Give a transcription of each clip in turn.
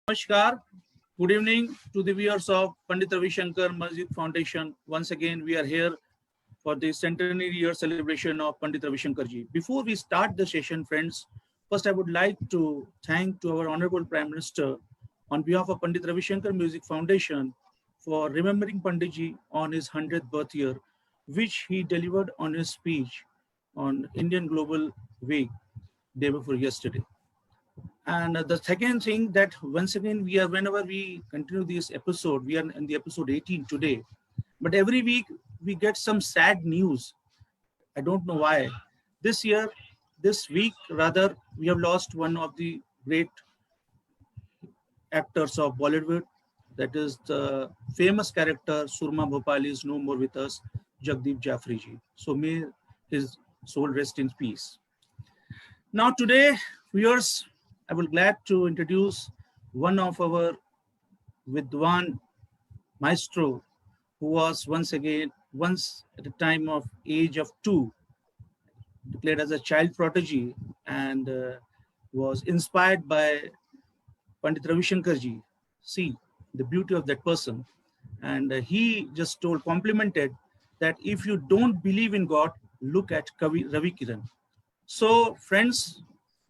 Namaskar. Good evening to the viewers of Pandit Ravi Shankar Masjid Foundation. Once again, we are here for the centenary year celebration of Pandit Ravi Shankar ji. Before we start the session, friends, first I would like to thank to our Honorable Prime Minister on behalf of Pandit Ravi Shankar Music Foundation for remembering Pandit ji on his 100th birth year, which he delivered on his speech on Indian Global Week day before yesterday. And the second thing that once again whenever we continue this episode, we are in the episode 18 today, but every week we get some sad news. I don't know why. This week rather, we have lost one of the great actors of Bollywood. That is the famous character Surma Bhopali is no more with us, Jagdeep Jaffrey ji. So may his soul rest in peace. Now today, viewers, I will glad to introduce one of our Vidwaan maestro, who was once at the time of age of 2, declared as a child prodigy and was inspired by Pandit Ravi Shankar ji. See the beauty of that person. And he just complimented that if you don't believe in God, look at Ravi Kiran. So, friends,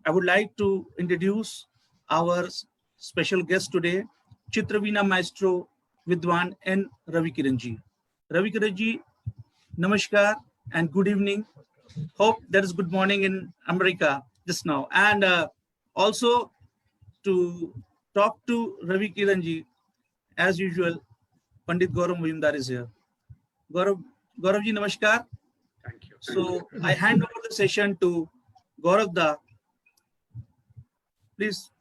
I would like to introduce our special guest today, Chitravina Maestro Vidwaan N. Ravi Kiran ji. Ravi Kiran ji, namaskar and good evening. Hope there is good morning in America just now. And also to talk to Ravi Kiran ji, as usual, Pandit Gaurav Mazumdar is here. Gaurav ji, namaskar. Thank you. So I hand over the session to Gaurav da. Please.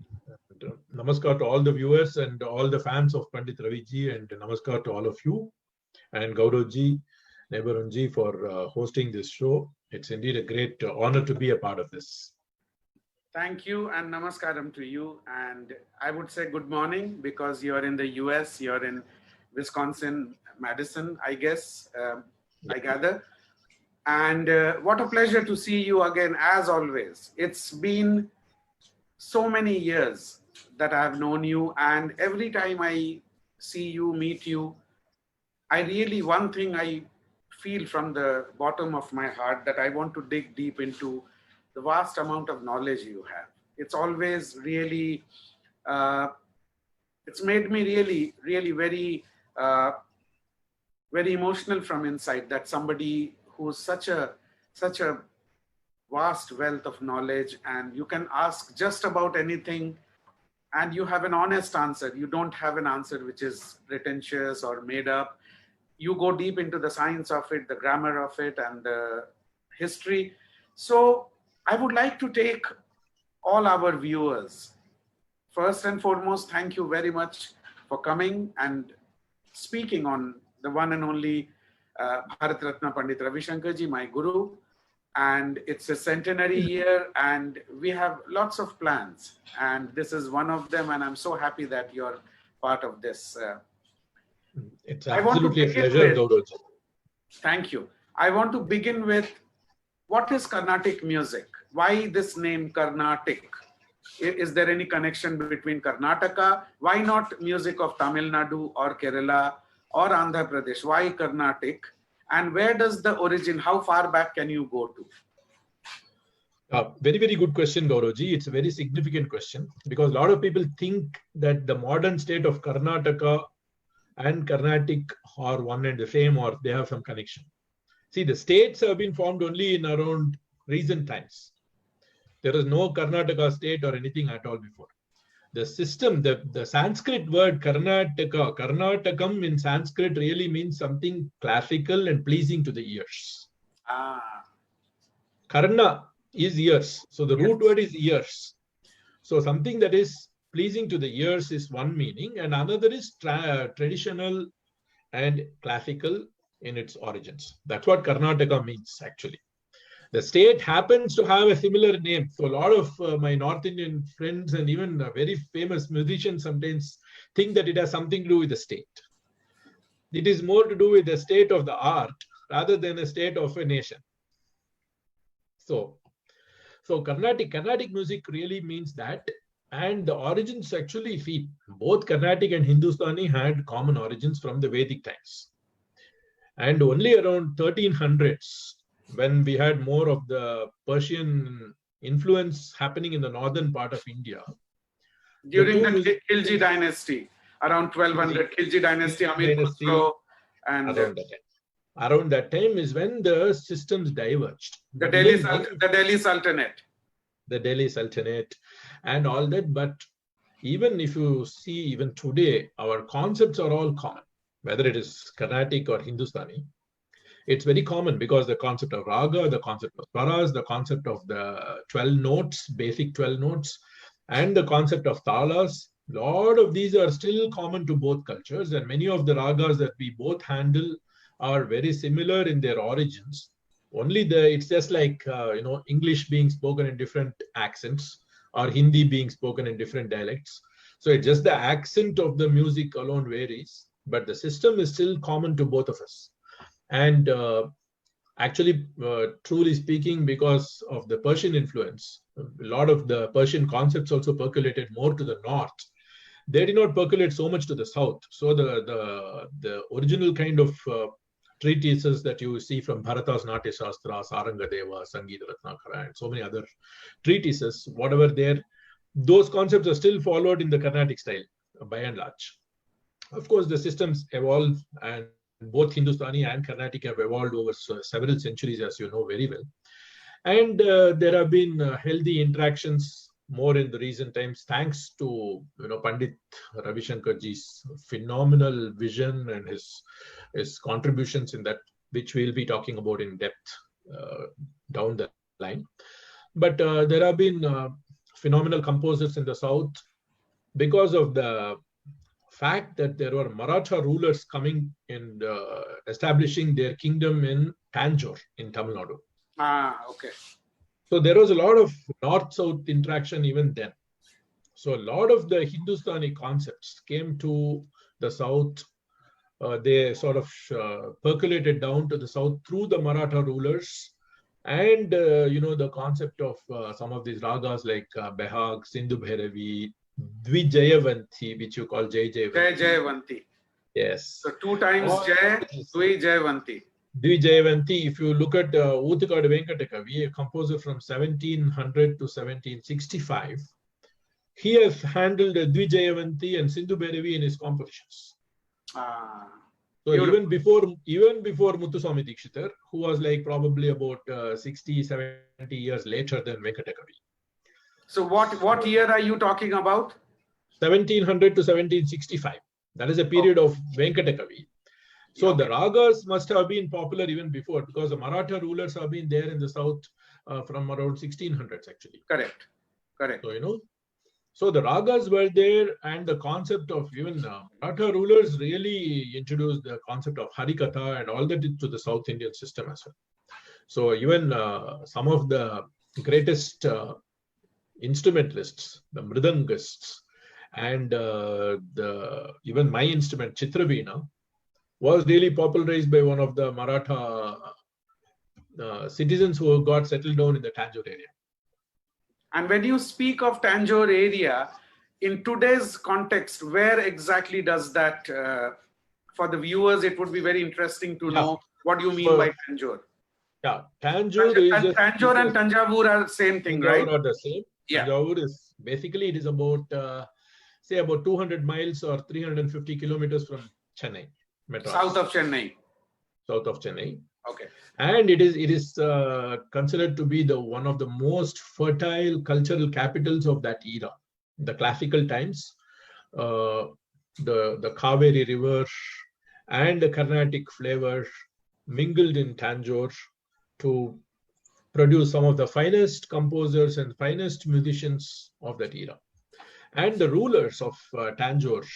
Namaskar to all the viewers and all the fans of Pandit Ravi ji, and namaskar to all of you and Gaurav ji, Nabarun ji for hosting this show. It's indeed a great honor to be a part of this. Thank you and namaskaram to you. And I would say good morning because you're in the US, you're in Wisconsin, Madison, I guess, I gather. And what a pleasure to see you again, as always. It's been so many years that I've known you, and every time I see you, meet you, one thing I feel from the bottom of my heart that I want to dig deep into the vast amount of knowledge you have. It's always really, it's made me really very emotional from inside that somebody who's such a vast wealth of knowledge, and you can ask just about anything and you have an honest answer. You don't have an answer which is pretentious or made up. You go deep into the science of it, the grammar of it, and the history. So I would like to take all our viewers. First and foremost, thank you very much for coming and speaking on the one and only Bharat Ratna Pandit Ravi Shankar ji, my guru. And it's a centenary year and we have lots of plans. And this is one of them, and I'm so happy that you're part of this. It's absolutely a pleasure, Gaurav ji. Thank you. I want to begin with, what is Carnatic music? Why this name Carnatic? Is there any connection between Karnataka? Why not music of Tamil Nadu or Kerala or Andhra Pradesh? Why Carnatic? And where does the origin, how far back can you go to? Very, very good question, Gaurav ji. It's a very significant question because a lot of people think that the modern state of Karnataka and Carnatic are one and the same, or they have some connection. See, the states have been formed only in around recent times. There is no Karnataka state or anything at all before. The system, the Sanskrit word Karnataka, Karnatakam in Sanskrit really means something classical and pleasing to the ears. Karna is ears. So the root word is ears. So something that is pleasing to the ears is one meaning, and another is traditional and classical in its origins. That's what Karnataka means actually. The state happens to have a similar name. So a lot of my North Indian friends and even very famous musicians sometimes think that it has something to do with the state. It is more to do with the state of the art rather than a state of a nation. So Carnatic music really means that And the origins actually, see, both Carnatic and Hindustani had common origins from the Vedic times. And only around 1300s, when we had more of the Persian influence happening in the northern part of India. During the Khilji dynasty, around 1200, Khilji dynasty, Amir Khusro, and around that time is when the systems diverged. The Delhi Sultanate. The Delhi Sultanate and all that. But even if you see, even today, our concepts are all common, whether it is Carnatic or Hindustani. It's very common because the concept of raga, the concept of swaras, the concept of the 12 notes, basic 12 notes, and the concept of talas, a lot of these are still common to both cultures. And many of the ragas that we both handle are very similar in their origins. Only it's just like, English being spoken in different accents or Hindi being spoken in different dialects. So it's just the accent of the music alone varies, but the system is still common to both of us. And actually, truly speaking, because of the Persian influence, a lot of the Persian concepts also percolated more to the north. They did not percolate so much to the south. So the original kind of treatises that you see from Bharata's Natya Shastra, Sarangadeva, Sangeeta Ratnakara, and so many other treatises, whatever there, those concepts are still followed in the Carnatic style, by and large. Of course, the systems evolve, and both Hindustani and Carnatic have evolved over several centuries, as you know very well. And there have been healthy interactions more in the recent times, thanks to Pandit Ravi Shankarji's phenomenal vision and his contributions in that, which we'll be talking about in depth down the line. But there have been phenomenal composers in the south because of the fact that there were Maratha rulers coming and establishing their kingdom in Tanjore in Tamil Nadu. Okay. So there was a lot of north-south interaction even then. So a lot of the Hindustani concepts came to the south. They sort of percolated down to the south through the Maratha rulers. And, the concept of some of these ragas like Behag, Sindhu Bhairavi, Dvijayavanti, which you call Jai Jayavanti. Jai Jayavanti. Yes. So 2 times Jai, Dvijayavanti. Dvijayavanti, if you look at Uthukadu Venkatakavi, a composer from 1700 to 1765, he has handled Dvijayavanti and Sindhu Bhairavi in his compositions. So even before Muthuswami Dikshitar, who was like probably about 60, 70 years later than Venkatakavi. So what year are you talking about? 1700 to 1765. That is a period of Venkatakavi. So the ragas must have been popular even before, because the Maratha rulers have been there in the south from around 1600s actually. Correct. So, so the ragas were there, and the concept of even Maratha rulers really introduced the concept of Harikatha and all that into the South Indian system as well. So even some of the greatest instrumentalists, the mridangists, and even my instrument, Chitraveena, was really popularized by one of the Maratha citizens who got settled down in the Tanjore area. And when you speak of Tanjore area, in today's context, where exactly does that, for the viewers, it would be very interesting to know what you mean by Tanjore. Yeah, Tanjore is Tanjore and Tanjavur are the same thing, right? Are the same. Yeah. Tanjavur is basically, it is about, say about 200 miles or 350 kilometers from Chennai. Metro. South of Chennai. Okay. And it is considered to be one of the most fertile cultural capitals of that era, the classical times. The Kaveri River and the Carnatic flavor mingled in Tanjore to produce some of the finest composers and finest musicians of that era. And the rulers of Tanjore,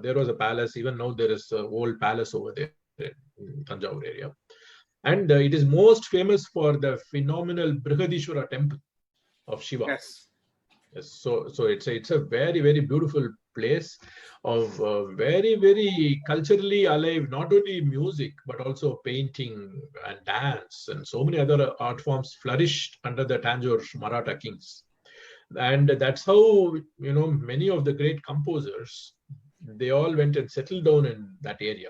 there was a palace. Even now there is an old palace over there in Tanjore area. And it is most famous for the phenomenal Brihadishwara temple of Shiva. Yes. So it's a very, very beautiful place of very, very culturally alive, not only music, but also painting and dance, and so many other art forms flourished under the Tanjore Maratha kings. And that's how, many of the great composers, they all went and settled down in that area.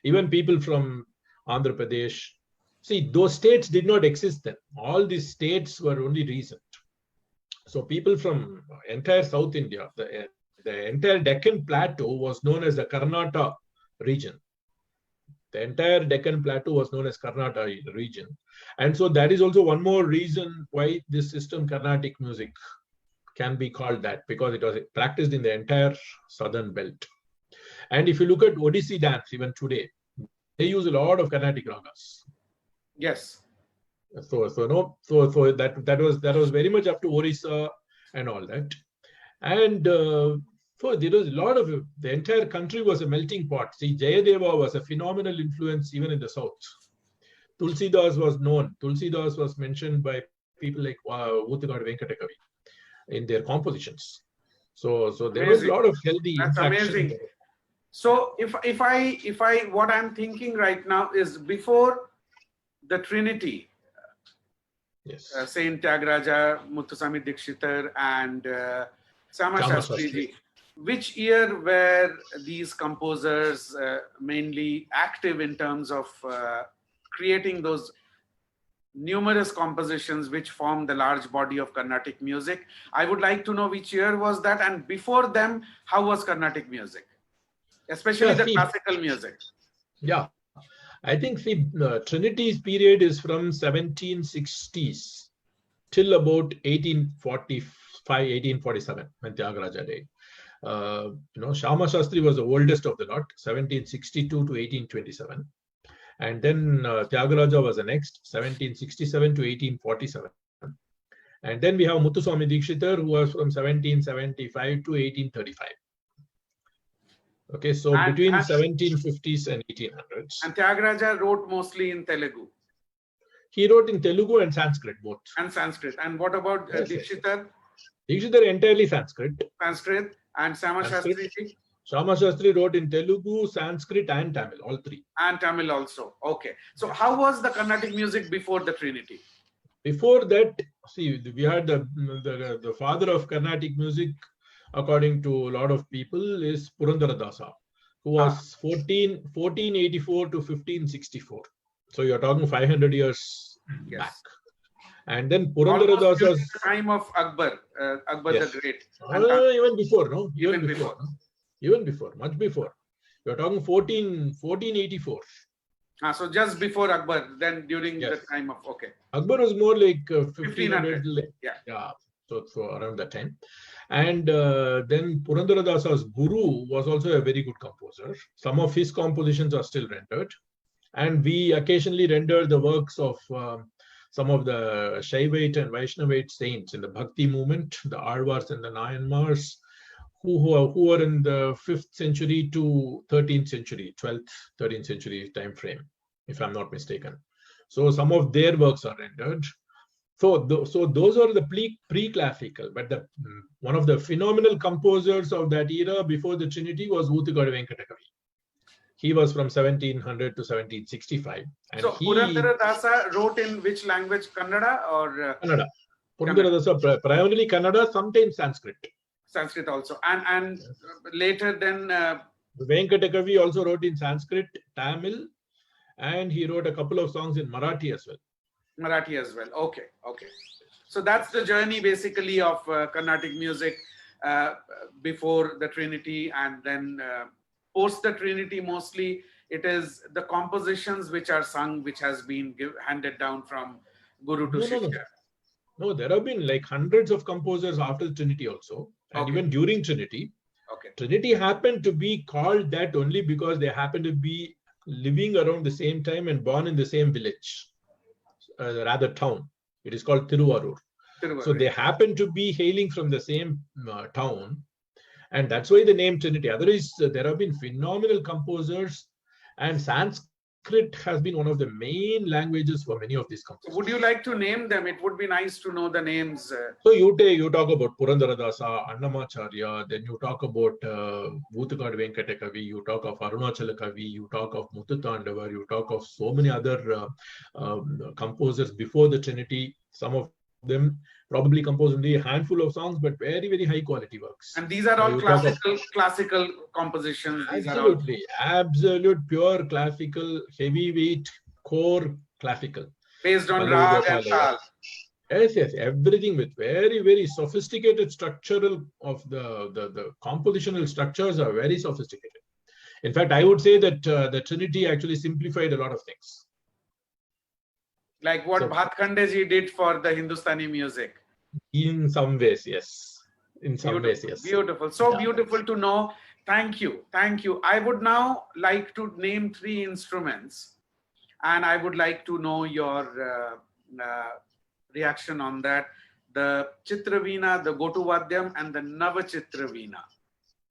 Even people from Andhra Pradesh. See, those states did not exist then. All these states were only recent. So people from entire South India, the entire Deccan Plateau was known as the Karnataka region. The entire Deccan Plateau was known as Karnataka region. And so that is also one more reason why this system, Carnatic music, can be called that, because it was practiced in the entire southern belt. And if you look at Odissi dance, even today, they use a lot of Carnatic ragas. Yes. So that was very much up to Orissa and all that. And so there was a lot of, the entire country was a melting pot. See, Jayadeva was a phenomenal influence even in the south. Tulsidas was known. Tulsidas was mentioned by people like Oothagadu Venkatakavi in their compositions. So there was a lot of healthy That's interaction. amazing. So if I what I'm thinking right now is before the Trinity, Yes. Saint Tyagaraja, Muthuswami Dikshitar, and Sama Shastriji. Which year were these composers mainly active in terms of creating those numerous compositions which form the large body of Carnatic music? I would like to know which year was that, and before them, how was Carnatic music, especially the classical music? Yeah, I think the Trinity's period is from 1760s till about 1845, 1847, when Tyagaraja died. Shama Shastri was the oldest of the lot, 1762 to 1827. And then Tyagaraja was the next, 1767 to 1847. And then we have Muthuswami Dikshitar, who was from 1775 to 1835. Okay, so between 1750s and 1800s. And Tyagaraja wrote mostly in Telugu. He wrote in Telugu and Sanskrit both. And Sanskrit. And what about Dikshitar? Dikshitar entirely Sanskrit. Sanskrit. And Sama Shastri? Shama Shastri wrote in Telugu, Sanskrit, and Tamil, all three. And Tamil also. Okay. So how was the Carnatic music before the Trinity? Before that, see, we had the father of Carnatic music, according to a lot of people, is Purandaradasa, who was 1484 to 1564. So you're talking 500 years back. And then Purandaradasa's time of Akbar, the Great. Even before, no? Even before. No? Even before, much before. You're talking 1484. So just before Akbar, then during the time of, Akbar was more like 1500. Yeah. So around that time. And then Purandaradasa's guru was also a very good composer. Some of his compositions are still rendered. And we occasionally render the works of some of the Shaivite and Vaishnavite saints in the Bhakti movement, the Alvars and the Nayanmars, who are in the 5th century to 13th century, 12th, 13th century time frame, if I'm not mistaken. So some of their works are rendered. So those are the pre-classical, but one of the phenomenal composers of that era before the Trinity was Oothagadu Venkatakavi. He was from 1700 to 1765. And so Purandaradasa wrote in which language, Kannada or? Kannada. Purandaradasa primarily Kannada, sometimes Sanskrit. Sanskrit also. And later then? Venkatakavi also wrote in Sanskrit, Tamil, and he wrote a couple of songs in Marathi as well. Marathi as well. Okay. So that's the journey basically of Carnatic music before the Trinity, and then post the Trinity mostly it is the compositions which are sung, which has been handed down from Guru to Shishya. No, there have been like hundreds of composers after the Trinity also, and even during Trinity. Trinity happened to be called that only because they happened to be living around the same time and born in the same village. Rather town. It is called Tiruvarur. So they happen to be hailing from the same town, and that's why the name Trinity. Otherwise, there have been phenomenal composers, and Sanskrit has been one of the main languages for many of these composers. Would you like to name them? It would be nice to know the names. So you talk about Purandaradasa, Annamacharya, then you talk about Oothagadu Venkatakavi, you talk of Arunachala Kavi, you talk of Muthutandavar, you talk of so many other composers before the Trinity. Some of them probably composed only a handful of songs, but very, very high quality works. And these are Now all you talk of classical compositions. These are all absolutely, absolute pure classical, heavyweight, core classical. based on Pallavi rag and Gopalaya. tal. Yes, yes, everything with very, very sophisticated structural of the compositional structures are very sophisticated. In fact, I would say that the Trinity actually simplified a lot of things. Like what So, Bhatkhandeji did for the Hindustani music. in some ways, yes. In some ways, Beautiful, yes. beautiful. So Yeah. beautiful to know. Thank you, thank you. I would now like to name 3 instruments, and I would like to know your reaction on that. The Chitraveena, the Gotu Vadyam, and the Navachitraveena.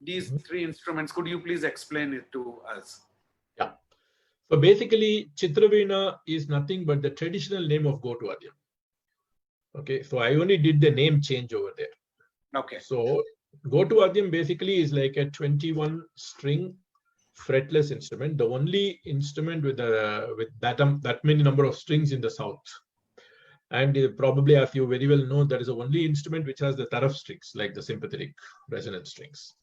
These 3 instruments, could you please explain it to us? Yeah. So basically, Chitraveena is nothing but the traditional name of Gotu Vadyam. Okay, so I only did the name change over there. Okay. So Gotu Vadyam basically is like a 21 string fretless instrument, the only instrument with that many number of strings in the south. And probably, as you very well know, that is the only instrument which has the taraf strings, like the sympathetic resonance strings.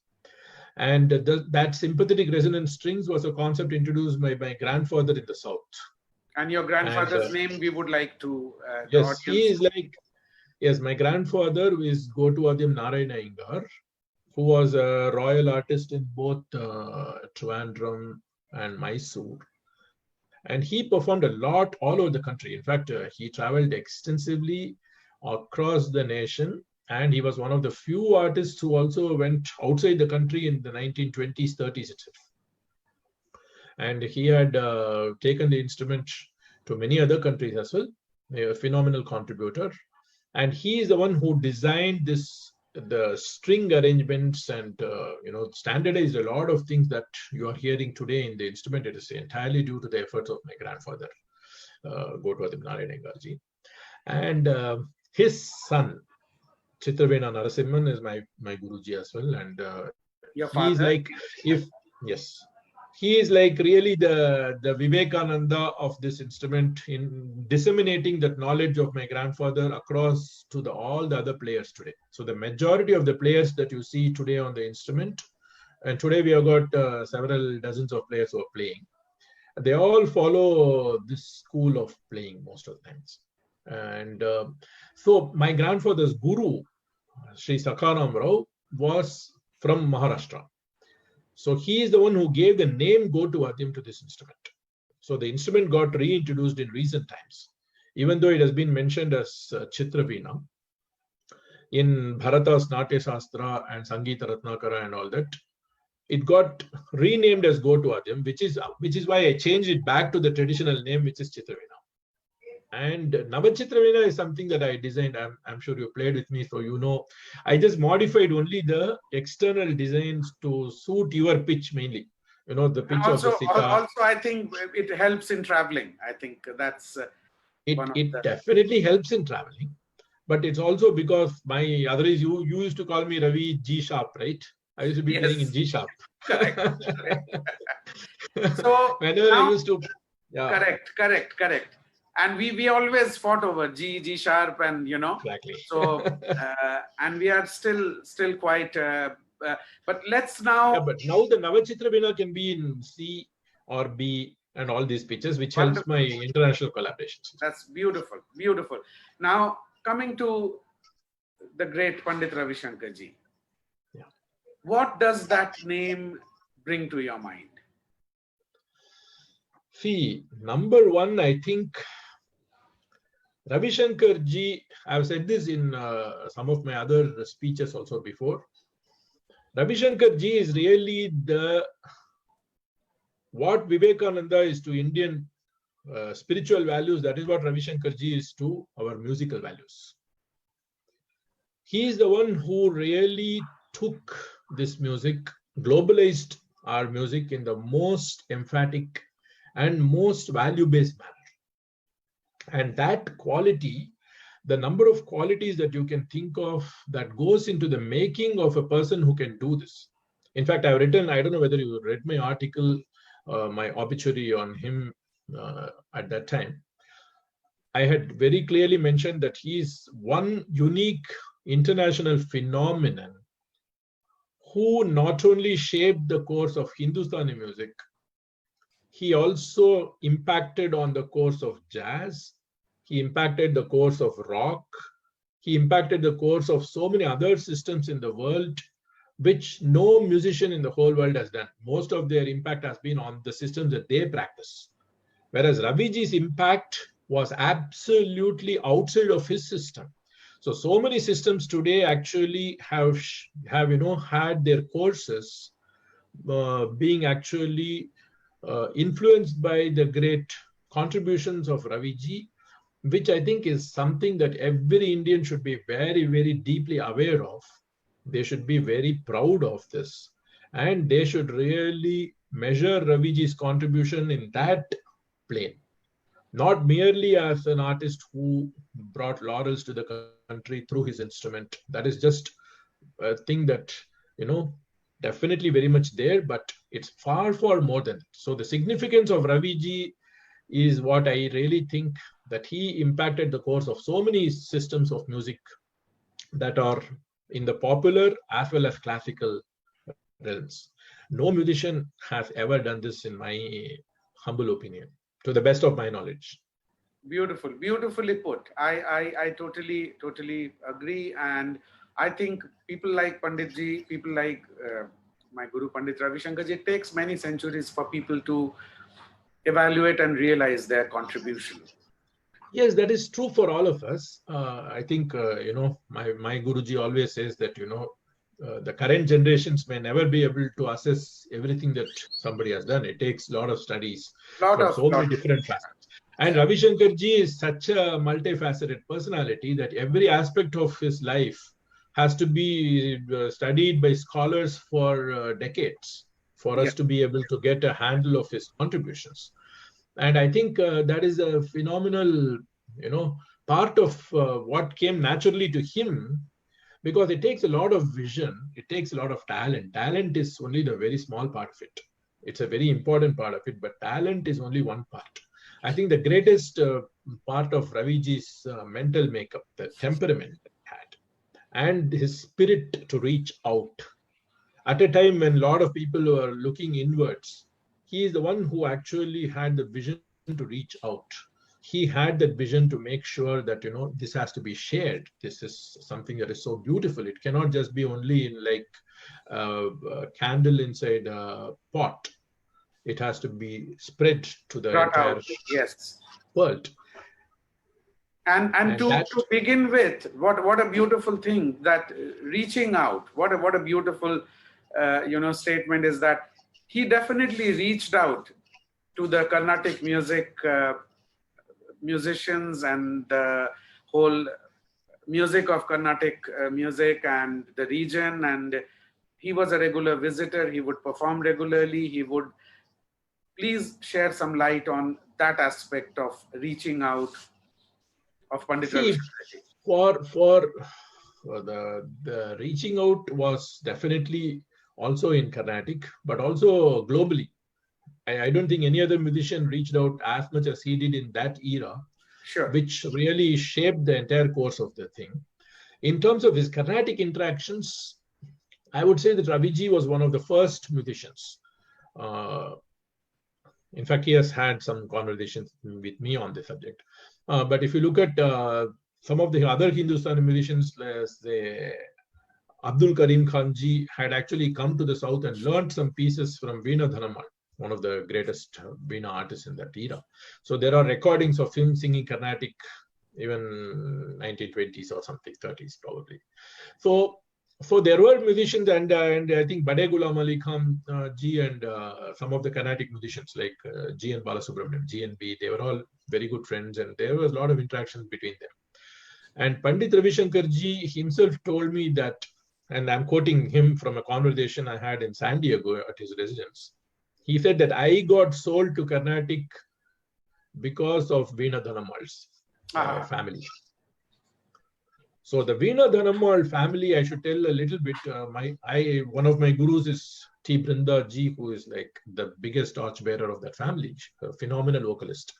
And that sympathetic resonance strings was a concept introduced by my grandfather in the south. And your grandfather's name, we would like to the yes, audience. he is like, yes, my grandfather is Gotu Vadyam Narayana Iyengar, who was a royal artist in both Trivandrum and Mysore. And he performed a lot all over the country. In fact, he traveled extensively across the nation. And he was one of the few artists who also went outside the country in the 1920s, 30s itself. And he had taken the instrument to many other countries as well, a phenomenal contributor. And he is the one who designed the string arrangements and standardized a lot of things that you are hearing today in the instrument. It is entirely due to the efforts of my grandfather, Gotu Vadyam Narayana Iyengar. And his son, Chitraveena Narasimhan, is my Guruji as well. And Your he is father? like, he is like really the Vivekananda of this instrument in disseminating that knowledge of my grandfather across to all the other players today. So the majority of the players that you see today on the instrument, and today we have got several dozens of players who are playing, they all follow this school of playing most of the times. And so my grandfather's guru, Sri Sakaram Rao, was from Maharashtra. So he is the one who gave the name Gotu Vadyam to this instrument. So the instrument got reintroduced in recent times, even though it has been mentioned as Chitraveena in Bharata's Natya Shastra and Sangeeta Ratnakara and all that. It got renamed as Gotu Vadyam, which is why I changed it back to the traditional name, which is Chitraveena. And Navachitraveena is something that I designed. I'm sure you played with me, so you know. I just modified only the external designs to suit your pitch mainly. You know, the pitch of the sitar. Also, I think it helps in traveling. I think that's it definitely helps in traveling. But it's also because otherwise you used to call me Ravi G sharp, right? I used to be playing in G sharp. Correct. So whenever I used to, correct. And we always fought over G sharp, and exactly. So and we are still quite. But let's now. Yeah, but now the Navachitraveena can be in C or B and all these pitches, which helps my international collaborations. That's beautiful, beautiful. Now coming to the great Pandit Ravi Shankar ji. Yeah. What does that name bring to your mind? See, number one, I think Ravi Shankar ji, I've said this in some of my other speeches also before. Ravi Shankar ji is really what Vivekananda is to Indian spiritual values. That is what Ravi Shankar ji is to our musical values. He is the one who really took this music, globalized our music in the most emphatic and most value-based manner. And that quality, the number of qualities that you can think of that goes into the making of a person who can do this. In fact, I've written, I don't know whether you read my article, my obituary on him at that time. I had very clearly mentioned that he is one unique international phenomenon who not only shaped the course of Hindustani music, he also impacted on the course of jazz, he impacted the course of rock, he impacted the course of so many other systems in the world, which no musician in the whole world has done. Most of their impact has been on the systems that they practice. Whereas Raviji's impact was absolutely outside of his system. So many systems today actually have had their courses being actually influenced by the great contributions of Raviji, which I think is something that every Indian should be very, very deeply aware of. They should be very proud of this. And they should really measure Raviji's contribution in that plane, not merely as an artist who brought laurels to the country through his instrument. That is just a thing that, definitely very much there, but it's far, far more than that. So the significance of Raviji is what I really think, that he impacted the course of so many systems of music that are in the popular as well as classical realms. No musician has ever done this, in my humble opinion, to the best of my knowledge. Beautiful, beautifully put. I totally agree. And I think people like Panditji, people like my Guru Pandit Ravi Shankar, it takes many centuries for people to evaluate and realize their contribution. Yes, that is true for all of us. I think, my Guruji always says that, the current generations may never be able to assess everything that somebody has done. It takes a lot of studies from so many different facets. And Ravi Shankar ji is such a multifaceted personality that every aspect of his life has to be studied by scholars for decades for us to be able to get a handle of his contributions. And I think that is a phenomenal, part of what came naturally to him, because it takes a lot of vision, it takes a lot of talent. Talent is only the very small part of it. It's a very important part of it, but talent is only one part. I think the greatest part of Raviji's mental makeup, the temperament that he had, and his spirit to reach out. At a time when a lot of people were looking inwards, he is the one who actually had the vision to reach out. He had that vision to make sure that, this has to be shared. This is something that is so beautiful. It cannot just be only in like a candle inside a pot. It has to be spread to the entire world. And to begin with, what a beautiful thing, that reaching out. What a beautiful statement is that he definitely reached out to the Carnatic music musicians and the whole music of Carnatic music and the region. And he was a regular visitor. He would perform regularly. He would. Please share some light on that aspect of reaching out of Pandit Ravi Shankar. For the reaching out was definitely also in Carnatic, but also globally. I don't think any other musician reached out as much as he did in that era, which really shaped the entire course of the thing. In terms of his Carnatic interactions, I would say that Raviji was one of the first musicians. In fact, he has had some conversations with me on this subject. But if you look at some of the other Hindustani musicians, say Abdul Karim Khanji had actually come to the south and learned some pieces from Veena Dhanamal, one of the greatest Veena artists in that era. So there are recordings of him singing Carnatic, even 1920s or something, 30s probably. So there were musicians, and I think Bade Ghulam Ali Khan ji and some of the Carnatic musicians like G. N. Balasubramaniam, GNB, they were all very good friends, and there was a lot of interaction between them. And Pandit Ravi Shankar ji himself told me that, and I'm quoting him from a conversation I had in San Diego at his residence. He said that I got sold to Carnatic because of Veena Dhanamal's family. So the Veena Dhanamal family, I should tell a little bit. One of my gurus is T. Brinda ji, who is like the biggest torchbearer of that family, a phenomenal vocalist.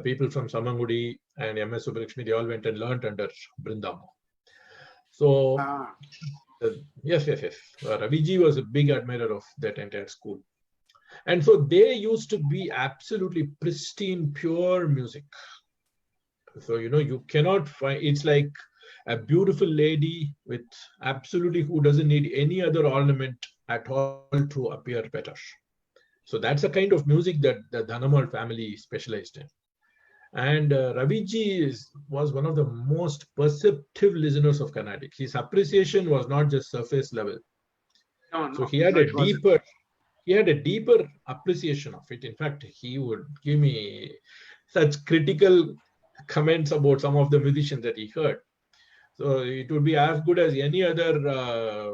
people from Samangudi and M.S. Subbulakshmi, they all went and learned under Brindamo. So, Ah, yes. Raviji was a big admirer of that entire school. And so they used to be absolutely pristine, pure music. So, you cannot find, it's like a beautiful lady with absolutely who doesn't need any other ornament at all to appear better. So that's the kind of music that the Dhanamal family specialized in. And Raviji was one of the most perceptive listeners of Carnatic. His appreciation was not just surface level. So he had no, a it wasn't. deeper appreciation of it. In fact, he would give me such critical comments about some of the musicians that he heard. So it would be as good as any other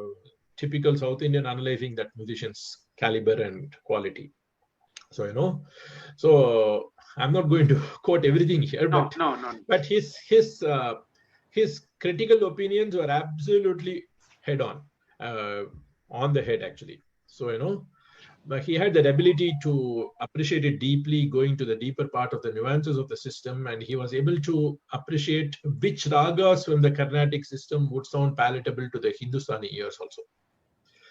typical South Indian analyzing that musician's caliber and quality. So so I'm not going to quote everything here, No, but no, no. but his critical opinions were absolutely head on the head actually. So but he had that ability to appreciate it deeply, going to the deeper part of the nuances of the system, and he was able to appreciate which ragas from the Carnatic system would sound palatable to the Hindustani ears also.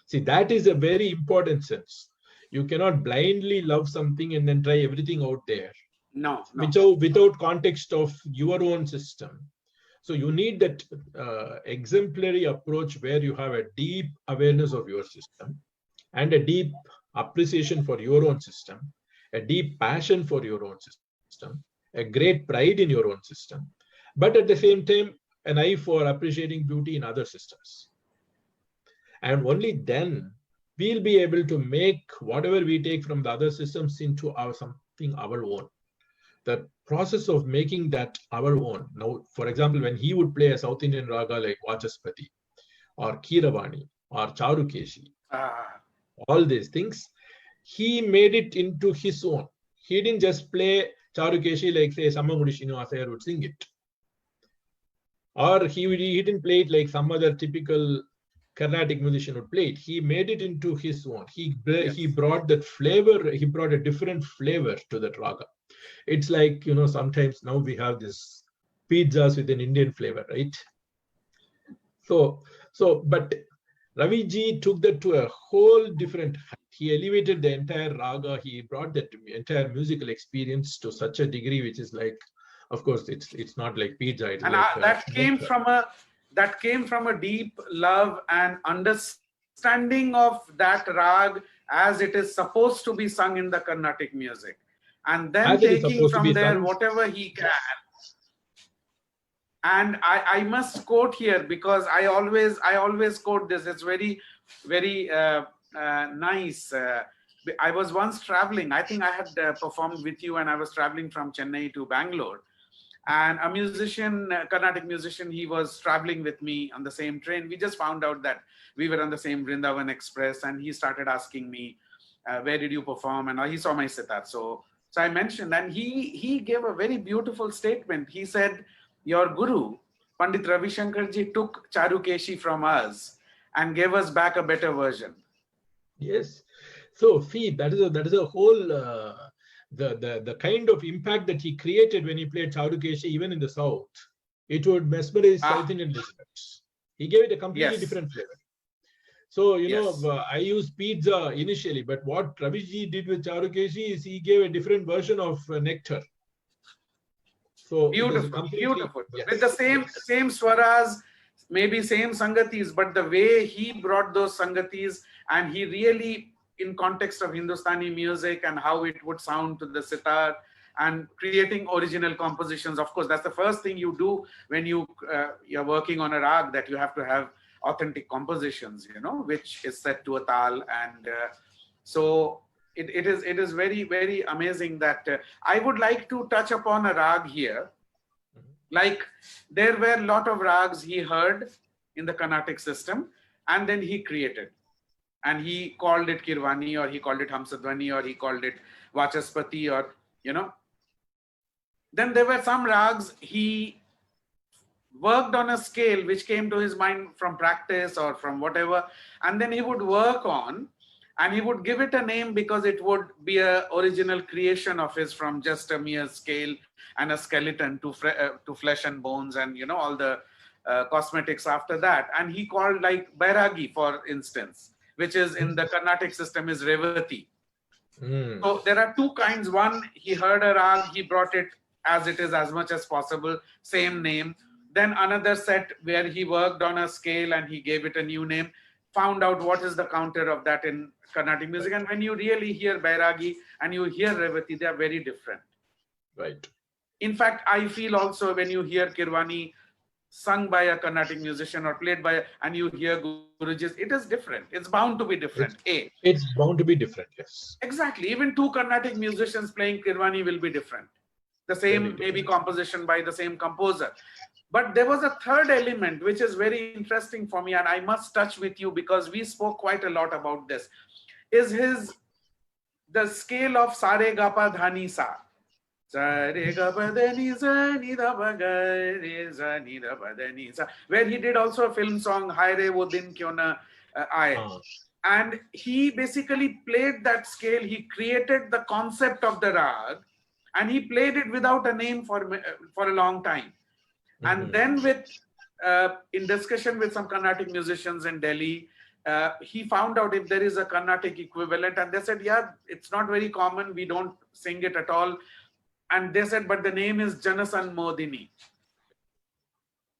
See, that is a very important sense. You cannot blindly love something and then try everything out there No. without context of your own system. So you need that exemplary approach where you have a deep awareness of your system and a deep appreciation for your own system, a deep passion for your own system, a great pride in your own system, but at the same time, an eye for appreciating beauty in other systems. And only then we'll be able to make whatever we take from the other systems into something our own. The process of making that our own. Now, for example, when he would play a South Indian raga like Vachaspati or Kiravani or Charukeshi, all these things, he made it into his own. He didn't just play Charukeshi like, say, Samamudi Srinivasayar would sing it. Or he didn't play it like some other typical Carnatic musician would play it. He made it into his own. He brought that flavor, he brought a different flavor to that raga. It's like, sometimes now we have this pizzas with an Indian flavor, right? But Raviji took that to a whole different height. He elevated the entire raga. He brought that entire musical experience to such a degree, which is like, of course, it's not like pizza. It's And like that came from a deep love and understanding of that rag as it is supposed to be sung in the Carnatic music, and then taking from there whatever he can. And I must quote here, because I always quote this. It's very, very nice. I was once traveling. I think I had performed with you, and I was traveling from Chennai to Bangalore. And a musician, Carnatic musician, he was traveling with me on the same train. We just found out that we were on the same Vrindavan Express, and he started asking me, where did you perform? And he saw my sitar. So I mentioned, and he gave a very beautiful statement. He said, your guru, Pandit Ravi Shankar ji, took Charukeshi from us and gave us back a better version. Yes. So see, that is a whole the kind of impact that he created when he played Charukeshi, even in the South. It would mesmerize South Indian listeners. He gave it a completely different flavor. So, I used pizza initially, but what Raviji did with Charukeshi is he gave a different version of nectar. So beautiful. Yes. With the same swaras, maybe same sangatis, but the way he brought those sangatis, and he really, in context of Hindustani music and how it would sound to the sitar, and creating original compositions. Of course, that's the first thing you do when you're working on a rag, that you have to have authentic compositions, which is set to a tal. And so it is very, very amazing that I would like to touch upon a rag here. Like, there were a lot of rags he heard in the Carnatic system, and then he created. And he called it Kirvani, or he called it Hamsadvani, or he called it Vachaspati, or, Then there were some rags he worked on a scale which came to his mind from practice or from whatever, and then he would work on. and he would give it a name because it would be a original creation of his from just a mere scale and a skeleton to flesh and bones, and all the cosmetics after that. And he called like Bairagi, for instance, which is in the Carnatic system is Revati. So there are two kinds. One, he heard a rag, he brought it as it is as much as possible, same name. Then another set where he worked on a scale and he gave it a new name, found out what is the counter of that in Carnatic music. And when you really hear Bairagi and you hear Revati, they are very different. Right. In fact, I feel also when you hear Kirwani sung by a Carnatic musician or played by, and you hear Guruji's, it is different. It's bound to be different. It's bound to be different, yes. Exactly. Even two Carnatic musicians playing Kirwani will be different. The same maybe composition by the same composer. But there was a third element which is very interesting for me, and I must touch with you because we spoke quite a lot about this, is the scale of Sare Gapa Dhani Sa. Where he did also a film song, Hai Re Wo Din Kyo Na Aaye. And he basically played that scale. He created the concept of the rag and he played it without a name for a long time. And then in discussion with some Carnatic musicians in Delhi, he found out if there is a Carnatic equivalent, and they said, yeah, it's not very common. We don't sing it at all. And they said, but the name is Janasan Modini,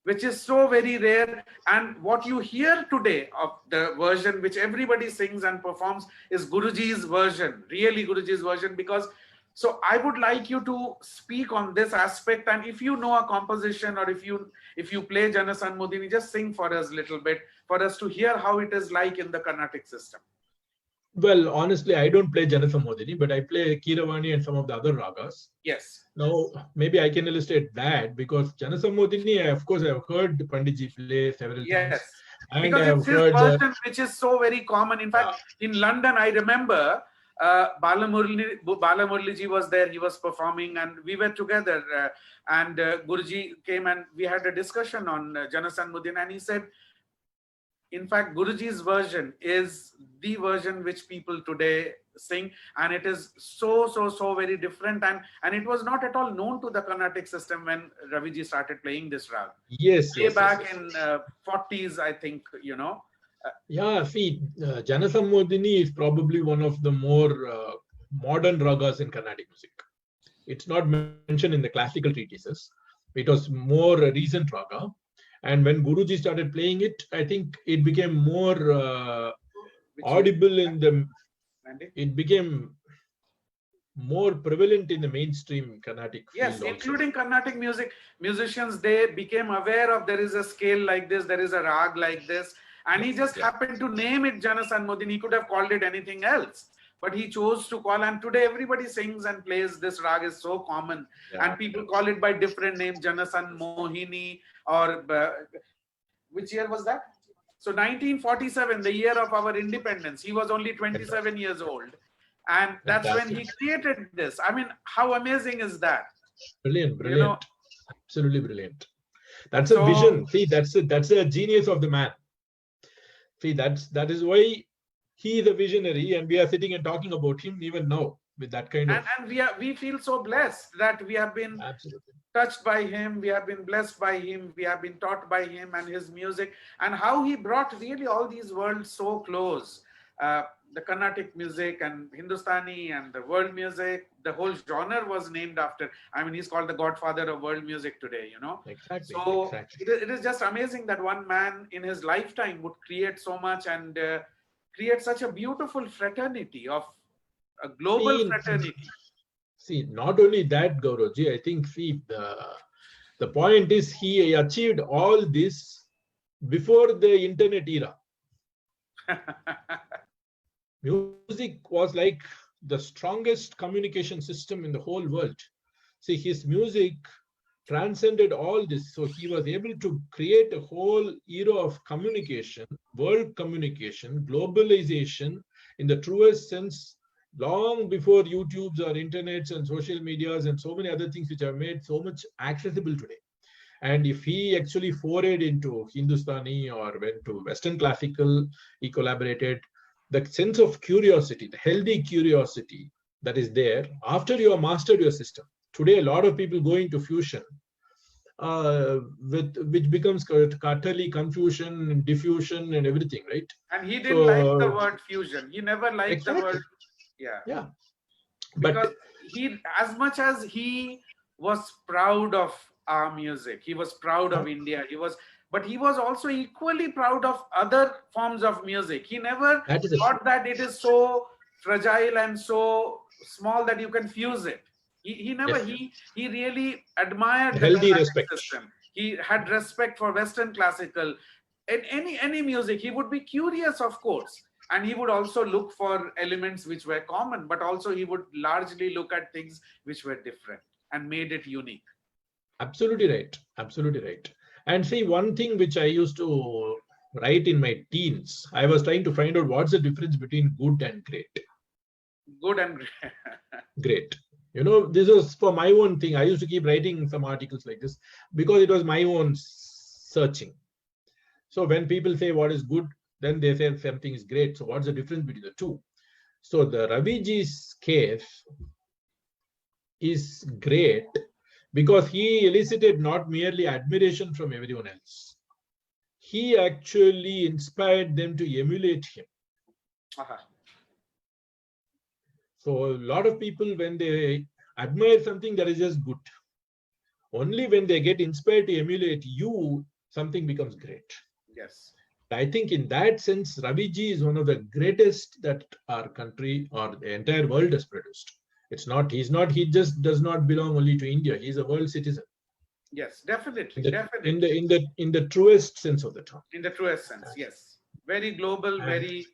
which is so very rare. And what you hear today of the version, which everybody sings and performs, is Guruji's version, really Guruji's version. Because, so I would like you to speak on this aspect. And if you know a composition, or if you play Janasan Modini, just sing for us a little bit, for us to hear how it is like in the Carnatic system. Well, honestly, I don't play Janasa Modini, but I play Keeravani and some of the other ragas. Yes. Now, maybe I can illustrate that because Janasa Modini, of course, I've heard Panditji play several times. And because I've it's his heard version, which is so very common. In fact, in London, I remember Balamurliji was there. He was performing, and we were together. And Guruji came, and we had a discussion on Janasan Modini, and he said, in fact, Guruji's version is the version which people today sing, and it is so very different, and it was not at all known to the Carnatic system when Raviji started playing this rag. Yes, way back in 40s, I think, yeah, see, Janasa Modini is probably one of the more modern ragas in Carnatic music. It's not mentioned in the classical treatises. It was more a recent raga. And when Guruji started playing it, I think it became more audible in the. It became more prevalent in the mainstream Carnatic. Yes, including Carnatic musicians, they became aware of there is a scale like this, there is a rag like this, and he just happened to name it Janasan Modini. He could have called it anything else, but he chose to call. And today everybody sings and plays this rag, is so common, and people call it by different names, Janasan Mohini, or which year was that? So 1947, the year of our independence. He was only 27 years old, and that's when he created this. I mean, how amazing is that? Brilliant. Absolutely brilliant. That's a vision. See, that's a genius of the man. See, that is why he is a visionary, and we are sitting and talking about him even now with that kind of. And we feel so blessed that we have been touched by him, we have been blessed by him, we have been taught by him and his music, and how he brought really all these worlds so close. The Carnatic music and Hindustani and the world music, the whole genre was named after. I mean, he's called the godfather of world music today, Exactly. So it is just amazing that one man in his lifetime would create so much and create such a beautiful fraternity of a global fraternity. See, not only that, Gauravji, I think, the point is he achieved all this before the internet era. Music was like the strongest communication system in the whole world. See, his music transcended all this. So he was able to create a whole era of communication, world communication, globalization in the truest sense, long before YouTubes or internets and social medias and so many other things which have made so much accessible today. And if he actually forayed into Hindustani or went to Western classical, he collaborated. the sense of curiosity, the healthy curiosity that is there after you have mastered your system. Today, a lot of people go into fusion, with which becomes utterly confusion, diffusion, and everything, right? And he didn't like the So word fusion. He never liked the word, exactly, yeah. yeah. Because But he, as much as he was proud of our music, he was proud of India, but he was also equally proud of other forms of music. He never that is a thought that it is so fragile and so small that you can fuse it. He never, yes, he really admired the healthy Carnatic respect. system. He had respect for Western classical. In any music, he would be curious, of course, and he would also look for elements which were common, but also he would largely look at things which were different and made it unique. Absolutely right. Absolutely right. And see, one thing which I used to write in my teens, I was trying to find out what's the difference between good and great. Good and Great. You know, this was for my own thing. I used to keep writing some articles like this because it was my own searching. So when people say what is good, then they say something is great. So what's the difference between the two? So the Raviji's case is great because he elicited not merely admiration from everyone else. He actually inspired them to emulate him. So a lot of people, when they admire something, that is just good. Only when they get inspired to emulate you, something becomes great. Yes. I think in that sense, Raviji is one of the greatest that our country or the entire world has produced. He just does not belong only to India. He's a world citizen. Yes, definitely, In the truest sense of the term. In the truest sense, yes. Very global, very,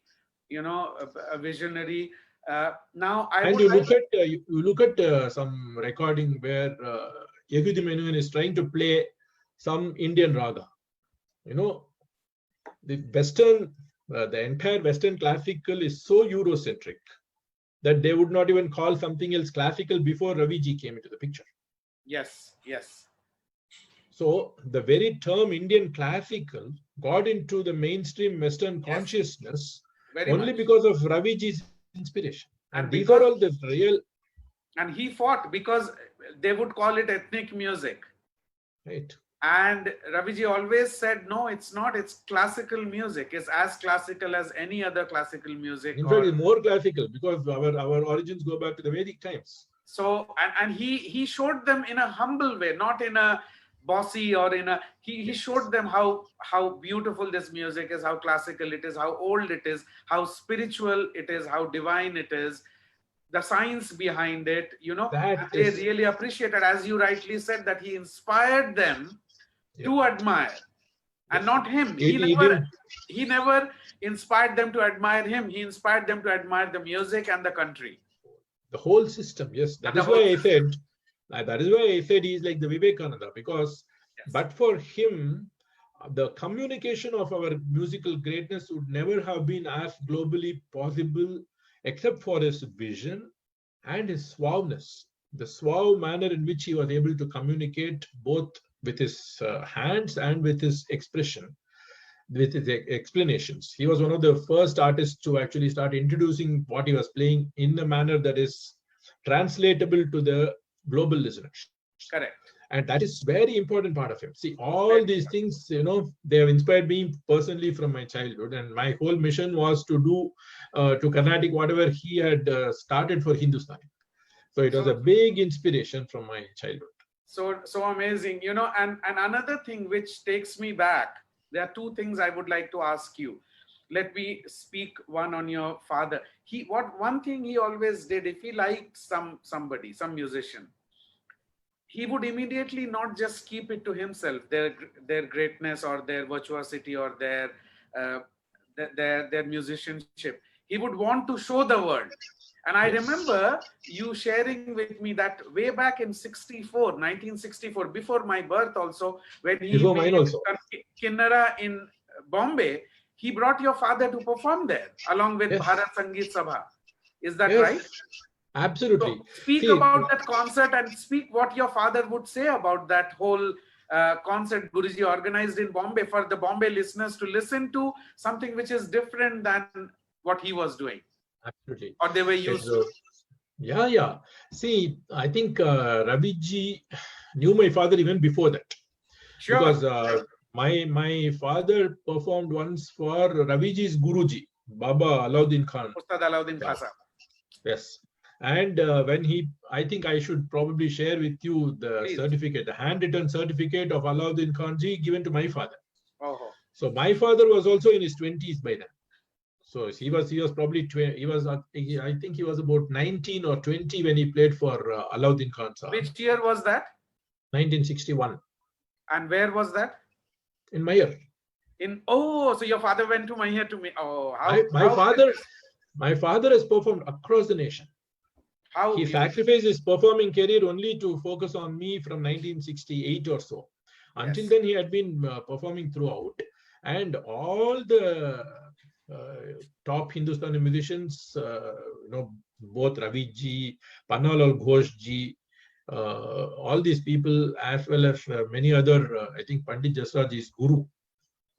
a visionary. Now, I And would like. you look at some recording where Yehudi Menuhin is trying to play some Indian raga. You know, the entire Western classical is so Eurocentric that they would not even call something else classical before Raviji came into the picture. Yes, yes. So the very term Indian classical got into the mainstream Western consciousness only because of Raviji's inspiration. And these are all the real. And he fought because they would call it ethnic music. Right. And Raviji always said, no, it's not. It's classical music. It's as classical as any other classical music. In fact, it's more classical because our origins go back to the Vedic times. So, and he showed them in a humble way, not in a bossy or in a, he showed them how beautiful this music is, how classical it is, how old it is, how spiritual it is, how divine it is, the science behind it, they really appreciated, as you rightly said, that he inspired them to admire, and not him. He never inspired them to admire him. He inspired them to admire the music and the country. The whole system, yes. That is why I said he's like the Vivekananda, because but for him, the communication of our musical greatness would never have been as globally possible except for his vision and his suaveness, the suave manner in which he was able to communicate both with his hands and with his expression, with his explanations. He was one of the first artists to actually start introducing what he was playing in a manner that is translatable to the global listeners. Correct. And that is very important part of him. See, all these things, they have inspired me personally from my childhood. And my whole mission was to do to Carnatic whatever he had started for Hindustan. So it was a big inspiration from my childhood. So amazing, and another thing which takes me back, there are two things I would like to ask you. Let me speak one on your father. One thing he always did, if he liked somebody, some musician, he would immediately not just keep it to himself, their greatness or their virtuosity or their musicianship. He would want to show the world. And I remember you sharing with me that way back in 1964, before my birth also, when he made Kinnara in Bombay, he brought your father to perform there along with Bharat Sangeet Sabha. Is that right? Absolutely. So speak about that concert and speak what your father would say about that whole concert Guruji organized in Bombay for the Bombay listeners to listen to something which is different than what he was doing, Absolutely. or they were used to? Yeah. See, I think Raviji knew my father even before that. Sure. Because my father performed once for Raviji's Guruji, Baba Alauddin Khan. Ustad Alauddin Khan Sahab. Yes. And when I think I should probably share with you the Please. certificate, the handwritten certificate of Alauddin Khanji given to my father. Oh. So my father was also in his 20s by then. So he was probably I think he was about 19 or 20 when he played for Alauddin Khan Sahab. Which year was that? 1961. And where was that? In Mayer. So your father went to Mayer to me. Oh, my father has performed across the nation. How he sacrificed his performing career only to focus on me from 1968 or so. Until then, he had been performing throughout, and all the top Hindustani musicians, both Ravi ji, Pannalal Ghosh ji, all these people, as well as many other, I think Pandit Jasraj's guru.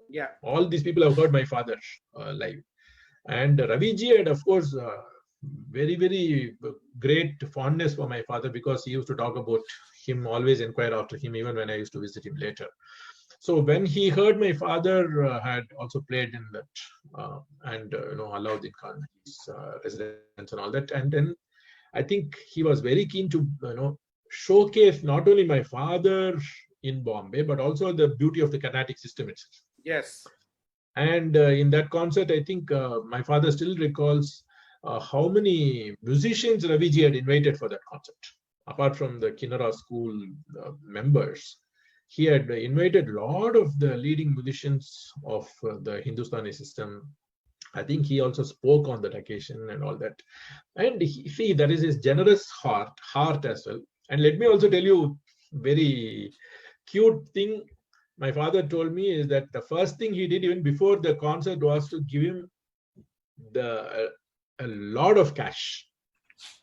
Yeah. All these people have heard my father live. And Ravi ji had, of course, very, very great fondness for my father, because he used to talk about him, always inquire after him, even when I used to visit him later. So when he heard my father had also played in that, Alauddin Khan's residence and all that, and then I think he was very keen to, showcase not only my father in Bombay, but also the beauty of the Carnatic system itself. Yes. And in that concert, I think my father still recalls how many musicians Raviji had invited for that concert. Apart from the Kinnara school members, he had invited a lot of the leading musicians of the Hindustani system. I think he also spoke on that occasion and all that. And see, that is his generous heart as well. And let me also tell you, very cute thing my father told me is that the first thing he did even before the concert was to give him a lot of cash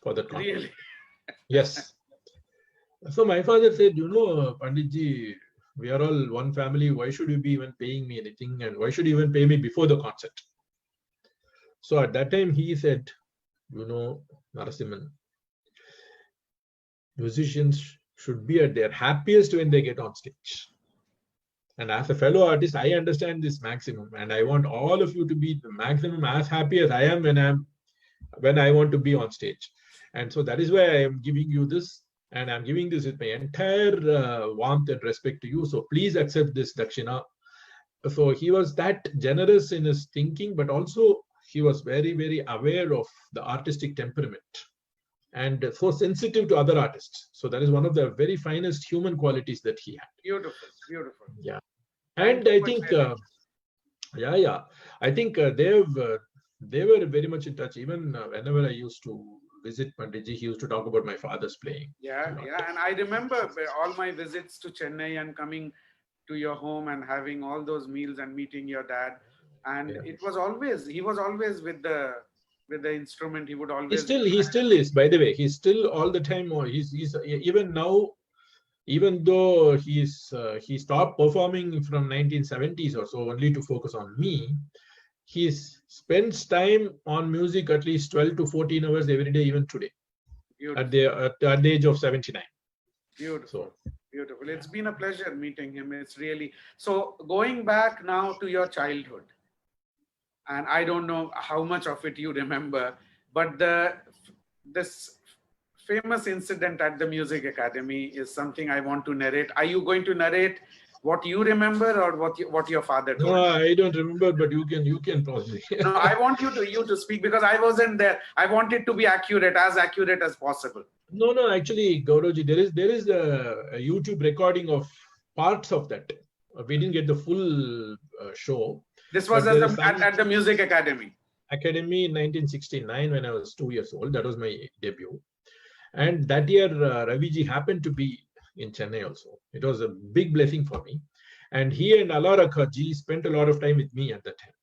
for the concert. Really? Yes. So my father said, Panditji, we are all one family. Why should you be even paying me anything? And why should you even pay me before the concert? So at that time he said, Narasimhan, musicians should be at their happiest when they get on stage. And as a fellow artist, I understand this maximum, and I want all of you to be the maximum as happy as I am when I want to be on stage. And so that is why I am giving you this, and I'm giving this with my entire warmth and respect to you. So please accept this dakshina. So he was that generous in his thinking, but also he was very, very aware of the artistic temperament and so sensitive to other artists. So that is one of the very finest human qualities that he had. Beautiful. Yeah. And I think, I think they were very much in touch. Even whenever I used to visit Panditji, he used to talk about my father's playing. Yeah. And I remember all my visits to Chennai and coming to your home and having all those meals and meeting your dad. And he was always with the instrument. He would always. He still is, by the way. He's still all the time. He's even now. Even though he stopped performing from 1970s or so, only to focus on me, he spends time on music at least 12 to 14 hours every day, even today, at the age of 79. Beautiful. Beautiful. It's been a pleasure meeting him. It's really so. Going back now to your childhood, and I don't know how much of it you remember, but this famous incident at the Music Academy is something I want to narrate. Are you going to narrate what you remember or what your father told? No, I don't remember, but you can probably. No, I want you to speak, because I wasn't there. I want it to be as accurate as possible. No, actually, Gauravji, there is a YouTube recording of parts of that. We didn't get the full show. This was at the Music Academy. Academy in 1969 when I was 2 years old. That was my debut. And that year, Raviji happened to be in Chennai also. It was a big blessing for me. And he and Alara ji spent a lot of time with me at that time.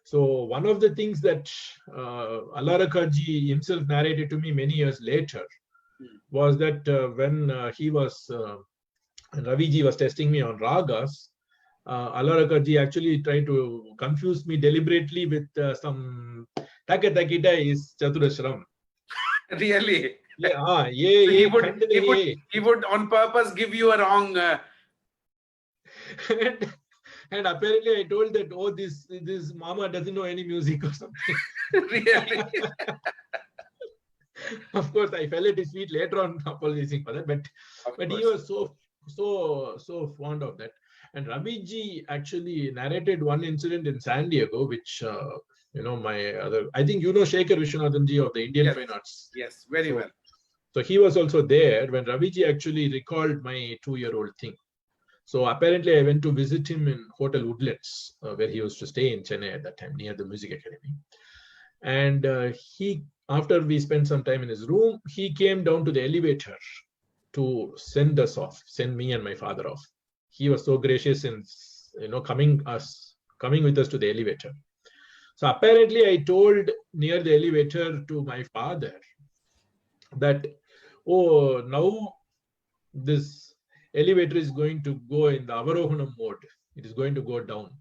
So one of the things that Alara ji himself narrated to me many years later was that when Raviji was testing me on ragas, Alarakarji actually tried to confuse me deliberately with some Takatakita is Chaturashram. Really? Yeah, So ye, khand nahi he would on purpose give you a wrong. and, and apparently I told that, oh, this mama doesn't know any music or something. Really? Of course, I fell at his feet later on apologizing for that, but he was so fond of that. And Ravi ji actually narrated one incident in San Diego, which my other, I think Shekhar Vishwanathan ji of the Indian Fine Arts. Yes, very well. So he was also there when Ravi ji actually recalled my 2-year-old thing. So apparently I went to visit him in Hotel Woodlands, where he used to stay in Chennai at that time, near the Music Academy. And after we spent some time in his room, he came down to the elevator to send me and my father off. He was so gracious in, coming with us to the elevator. So apparently I told near the elevator to my father that, oh, now this elevator is going to go in the Avarohanam mode. It is going to go down.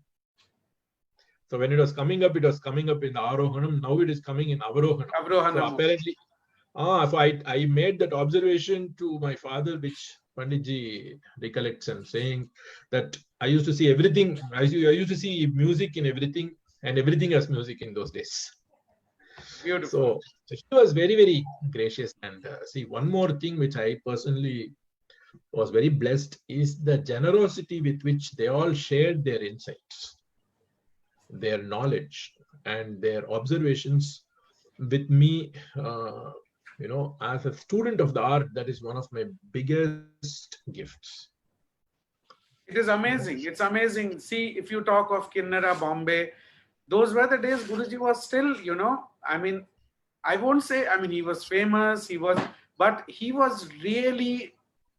So when it was coming up in the Arohanam. Now it is coming in Avarohanam. So apparently, so I made that observation to my father, which Panditji recollects, and saying that I used to see everything. I used to see music in everything, and everything as music in those days. Beautiful. So he was very, very gracious. And see, one more thing which I personally was very blessed is the generosity with which they all shared their insights, their knowledge, and their observations with me. As a student of the art, that is one of my biggest gifts. It is amazing. It's amazing. See, if you talk of Kinnara, Bombay, those were the days Guruji was still, I won't say, he was famous, but he was really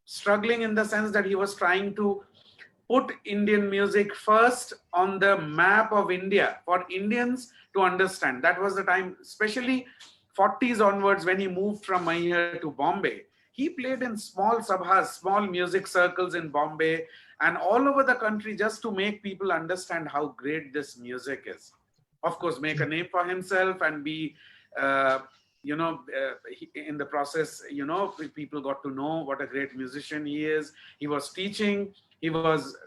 struggling in the sense that he was trying to put Indian music first on the map of India for Indians to understand. That was the time, especially 40s onwards, when he moved from Maihar to Bombay. He played in small sabhas, small music circles in Bombay and all over the country, just to make people understand how great this music is. Of course, make a name for himself and be, in the process, people got to know what a great musician he is. He was teaching, he was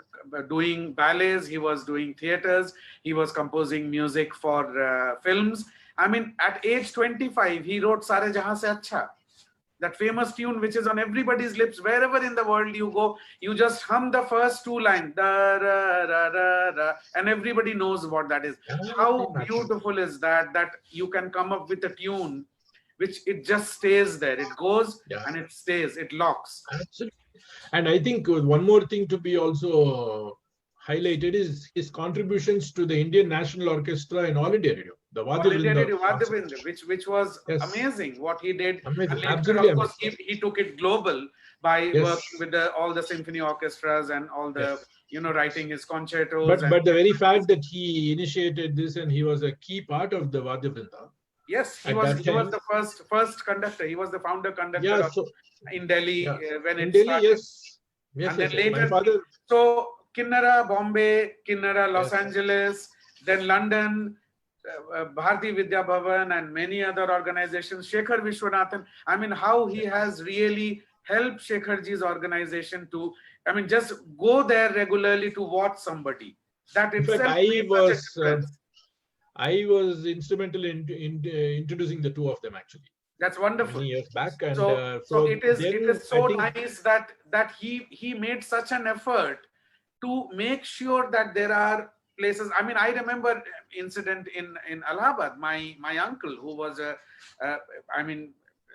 doing ballets, he was doing theaters, he was composing music for films. At age 25, he wrote Sare Jahan Se Acha, that famous tune which is on everybody's lips. Wherever in the world you go, you just hum the first two lines, da, ra, ra, ra, ra, and everybody knows what that is. How beautiful is that you can come up with a tune which it just stays there. It goes and it stays, it locks. Absolutely. And I think one more thing to be also highlighted is his contributions to the Indian National Orchestra in All India Radio. The Vadya, which was amazing what he did. Amazing. And later, Absolutely, of course, he took it global by working with all the symphony orchestras and all the, writing his concertos. But the very fact that he initiated this and he was a key part of the Vadya Vrinda. Yes, he was the first conductor. He was the founder conductor in Delhi when it started. Yes. And then later, my father. So Kinnara, Bombay, Kinnara, Los Angeles, then London, Bharati Vidya Bhavan, and many other organizations. Shekhar Vishwanathan. How he has really helped Shekharji's organization to, just go there regularly to watch somebody. That itself. I was instrumental in introducing the two of them, actually. That's wonderful. Many years back, and so it is so nice that he made such an effort to make sure that there are places. I remember incident in Allahabad. My uncle, who was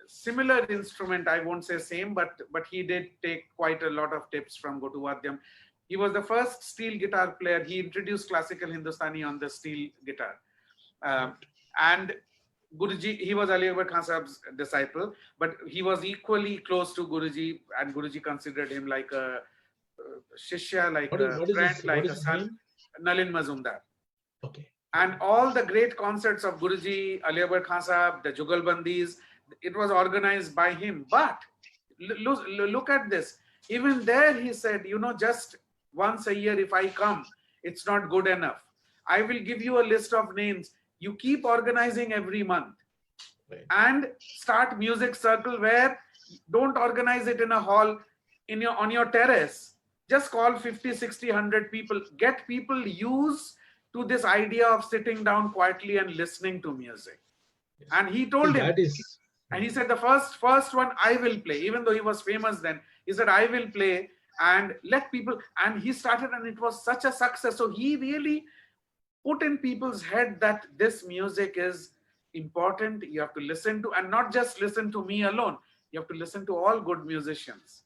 similar instrument, I won't say same, but he did take quite a lot of tips from Gotu Vadyam. He was the first steel guitar player. He introduced classical Hindustani on the steel guitar. And Guruji, he was Ali Akbar Khan Sahib's disciple, but he was equally close to Guruji, and Guruji considered him like a shishya, like a friend, like a son. Nalin Mazumdar. Okay. And all the great concerts of Guruji, Ali Akbar Khan Sahib, the Jugalbandis, it was organized by him. But look at this. Even there, he said, just once a year if I come, it's not good enough. I will give you a list of names. You keep organizing every month Right. and start music circle where don't organize it in a hall in your on your terrace. Just call 50, 60, 100 people. Get people used to this idea of sitting down quietly and listening to music. Yes. And he See, told him, that is. and he said, the first one I will play, even though he was famous then. He said, I will play and let people. And he started, and it was such a success. So he really put in people's head that this music is important. You have to listen to, and not just listen to me alone. You have to listen to all good musicians.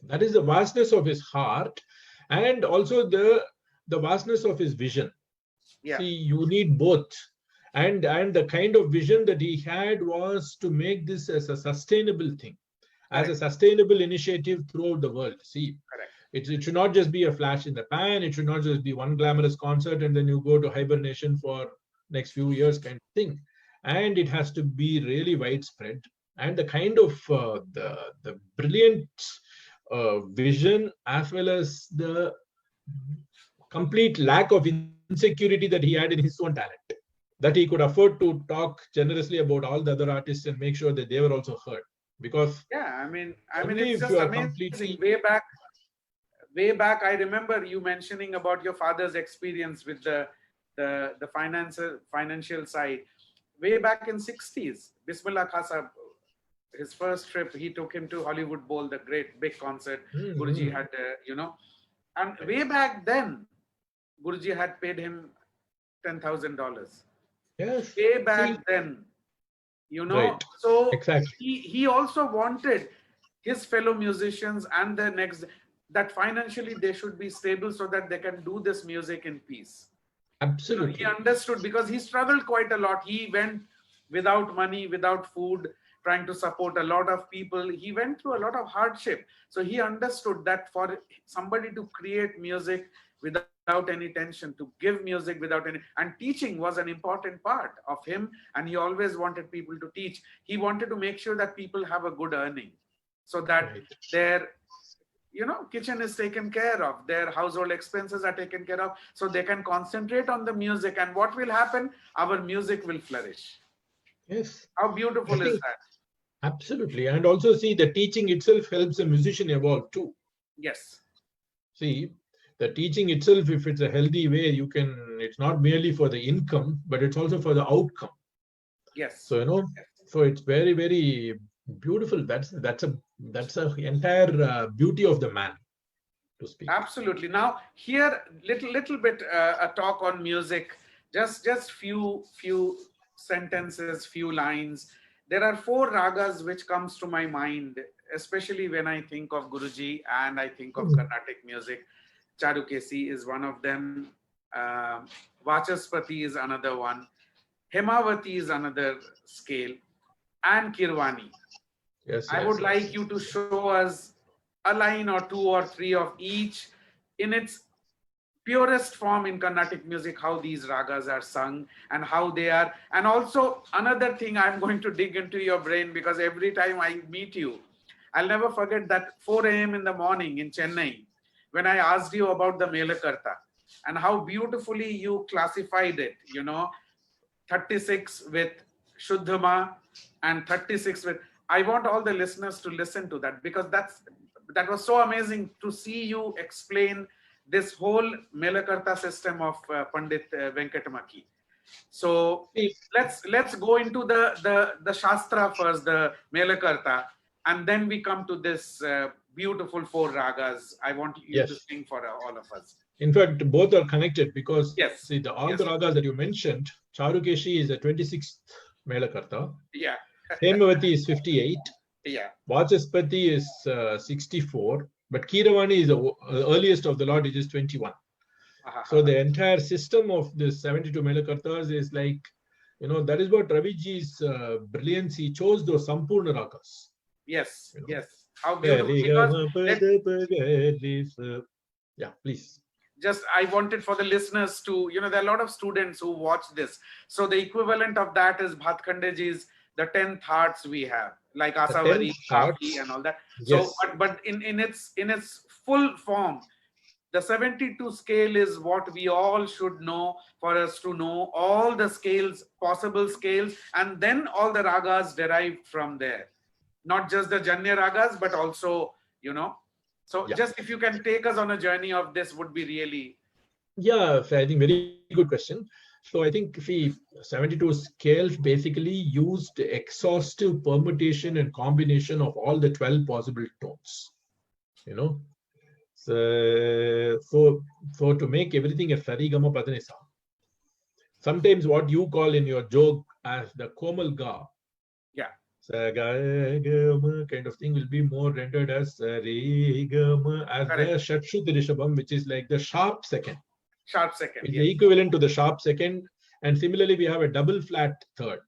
That is the vastness of his heart, and also the vastness of his vision. Yeah. See, you need both. And the kind of vision that he had was to make this as a sustainable thing, as a Correct. sustainable initiative throughout the world. See, Correct. it should not just be a flash in the pan. It should not just be one glamorous concert and then you go to hibernation for next few years kind of thing. And it has to be really widespread. And the kind of the brilliant vision, as well as the complete lack of insecurity that he had in his own talent, that he could afford to talk generously about all the other artists and make sure that they were also heard. Because Yeah. I mean, only it's if just you are amazing. completely. Way back, I remember you mentioning about your father's experience with the financial side. Way back in 60s, Bismillah Khasa, his first trip, he took him to Hollywood Bowl, the great big concert. Guruji Mhm. had, and Right. way back then, Guruji had paid him $10,000. Yes. Way See, back then, right. so Exactly. he also wanted his fellow musicians and the next that financially they should be stable so that they can do this music in peace. He Absolutely. understood because he struggled quite a lot. He went without money, without food, trying to support a lot of people. He went through a lot of hardship. So he understood that for somebody to create music without any tension, to give music without any, and teaching was an important part of him. And he always wanted people to teach. He wanted to make sure that people have a good earning so that Right. their kitchen is taken care of, their household expenses are taken care of, so they can concentrate on the music. And what will happen? Our music will flourish. Yes. How I beautiful is think that? absolutely. And also see the teaching itself helps a musician evolve too. Yes. See, the teaching itself, if it's a healthy way, it's not merely for the income, but it's also for the outcome. Yes. So, so it's very, very beautiful. That's a entire beauty of the man, to speak. Absolutely. Now here, little bit a talk on music. Just few sentences, few lines. There are four ragas which comes to my mind, especially when I think of Guruji and I think of Mhm. Carnatic music. Charukesi is one of them. Um Vachaspati is another one. Hemavati is another scale, and Kirwani. Yes, I yes, would yes, like yes. you to show us a line or two or three of each in its purest form in Carnatic music, how these ragas are sung and how they are. And also, another thing I'm going to dig into your brain because every time I meet you, I'll never forget that 4 a.m. in the morning in Chennai when I asked you about the Melakarta and how beautifully you classified it, 36 with Shuddhama and 36 with. I want all the listeners to listen to that because that was so amazing to see you explain this whole Melakarta system of Pandit Venkatamaki. So See, let's go into the Shastra first, the Melakarta, and then we come to this beautiful four ragas. I want you to yes. sing for all of us. In fact, both are connected because Yes, see all the yes, ragas that you mentioned, Charukeshi is a 26th Melakarta, yeah, Hemavati is 58, yeah. Vachaspati is 64, but Kiravani is the earliest of the lot, it is 21. So the entire system of the 72 Melakartas is like, that is what Raviji's brilliance. He chose those Sampurna ragas. Yes, You know, yes. How beautiful. Because let yeah, please. just I wanted for the listeners to, there are a lot of students who watch this. So the equivalent of that is Bhatkandeji's the 10 thoughts we have, like The 10 Asavari, Kafi, thoughts. and all that. So, Yes. but in its full form, The 72 scale is what we all should know, for us to know all the scales, possible scales, and then all the ragas derived from there. Not just the Janya ragas, but also, So Yeah. just if you can take us on a journey of this would be really. Yeah, so I think very good question. So I think, see, 72 scales basically used exhaustive permutation and combination of all the 12 possible tones. You know, so to make everything a sarigama padanisa. Sometimes what you call in your joke as the komal ga, Yeah, sagama kind of thing, will be more rendered as sarigama, as the correct. shatshut rishabam, which is like the sharp second. Sharp second, It's yes. the equivalent to the sharp second. And similarly, we have a double flat third.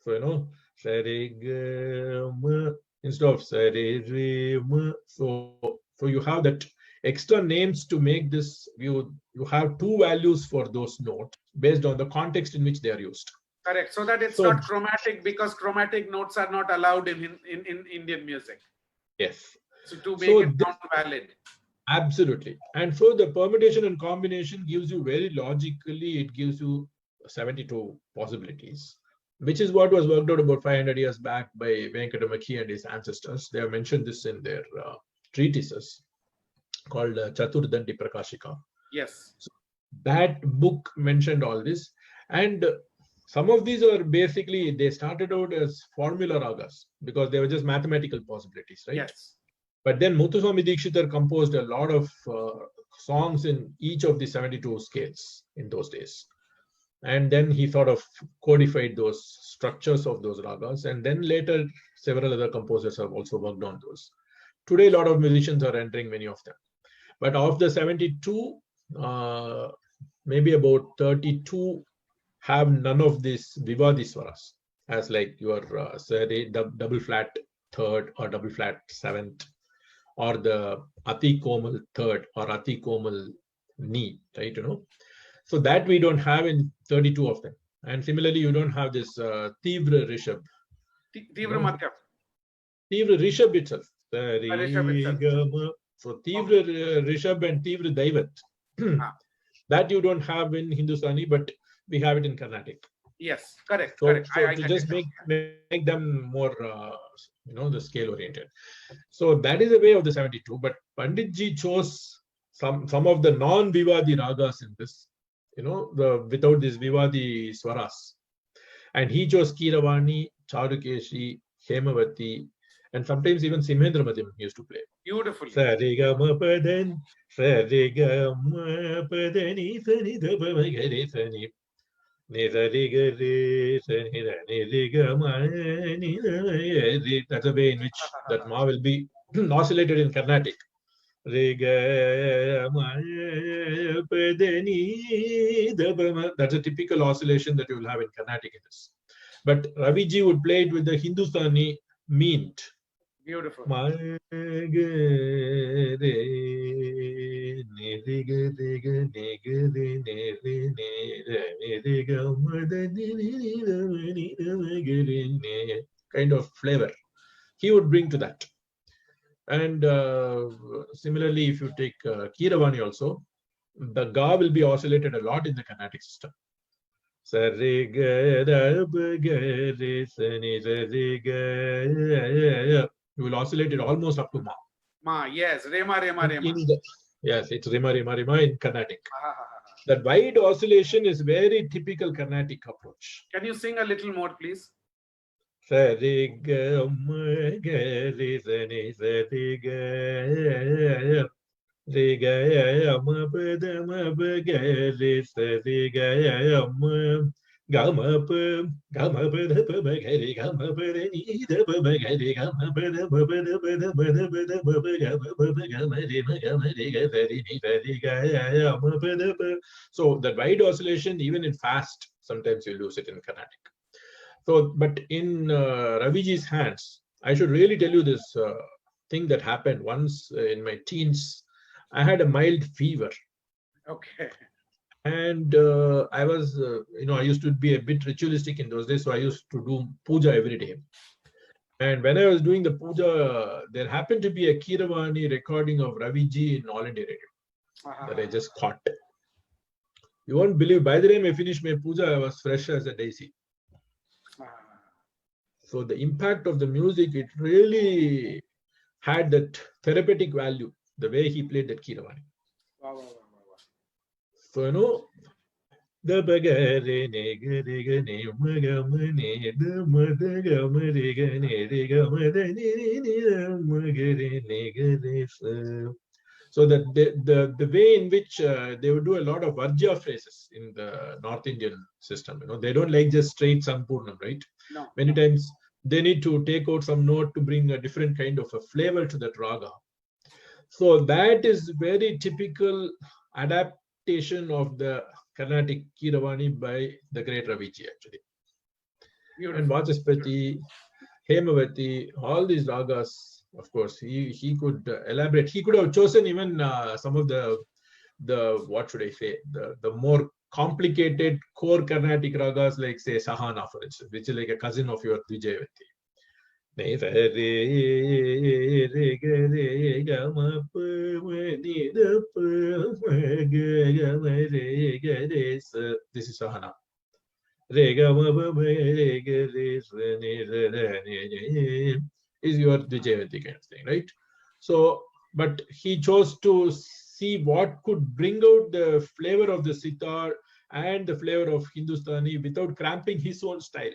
So, sarigama instead of saririma. So you have that extra names to make this. You have two values for those notes based on the context in which they are used. Correct. So that it's So, not chromatic, because chromatic notes are not allowed in Indian music. yes. So to make So it sound valid. Absolutely. And so the permutation and combination gives you very logically, it gives you 72 possibilities, which is what was worked out about 500 years back by Venkatamaki and his ancestors. They have mentioned this in their treatises called Chaturdandi Prakashika. Yes. So that book mentioned all this. And some of these are basically, they started out as formula ragas because they were just mathematical possibilities, right? Yes. But then Muthuswami Dikshitar composed a lot of songs in each of the 72 scales in those days. And then he sort of codified those structures of those ragas. And then later, several other composers have also worked on those. Today, a lot of musicians are entering many of them. But of the 72, maybe about 32 have none of these Vivadi swaras, as like your double flat third or double flat seventh, or the Ati Komal third or Ati Komal ni, right? So that we don't have in 32 of them. And similarly, you don't have this Tivra Rishabh. Tivra Madhyam. Tivra Rishabh itself. Rishabh itself. So Tivra Rishabh and Tivra Daivat. That you don't have in Hindustani, but we have it in Carnatic. Yes, correct, So, correct. so to just make them more, the scale oriented. So that is the way of the 72. But Panditji chose some of the non-Vivadi ragas in this, without this Vivadi swaras. And he chose Kiravani, Charukeshi, Hemavati, and sometimes even Simhendra Madhyam used to play. Beautiful. Sarigama padan, sarigama padani, sanidabamagare sani. That's a way in which that ma will be oscillated in Carnatic. That's a typical oscillation that you will have in Carnatic in this. But Ravi ji would play it with the Hindustani meant. Beautiful. Kind of flavor he would bring to that. And similarly, if you take Kiravani also, the ga will be oscillated a lot in the Carnatic system. You will oscillate it almost up to ma. Ma, yes, Rema, Rema, Rema. Yes, it's Rema, Rema, Rema in Carnatic. That wide oscillation is very typical Carnatic approach. Can you sing a little more, please? So that wide oscillation, even in fast, sometimes you lose it in Carnatic. So, but in Raviji's hands, I should really tell you this thing that happened once in my teens. I had a mild fever. Okay. And I was, I used to be a bit ritualistic in those days. So I used to do puja every day. And when I was doing the puja, there happened to be a Kiravani recording of Raviji in All India Radio. that I just caught. You won't believe, by the time I finished my puja, I was fresh as a daisy. So the impact of the music, it really had that therapeutic value, the way he played that Kiravani. Wow, wow, wow, wow. So, the bagare ne gare gane magamane the madagame gane regamade magare ne gare. So that the way in which they would do a lot of Varja phrases in the North Indian system, they don't like just straight Sampurnam, right? No. Many times they need to take out some note to bring a different kind of a flavor to that raga. So that is very typical adaptation of the Carnatic Kiravani by the great Raviji actually. Beautiful. And Vachaspati, Hemavati, all these ragas, of course, he could elaborate. He could have chosen even some of the what should I say, the more complicated core Carnatic ragas, like say Sahana, for instance, which is like a cousin of your Vijayavati. This is Sahana. Is your Vijayavati kind of thing, right? So, but he chose to see what could bring out the flavor of the sitar and the flavor of Hindustani without cramping his own style.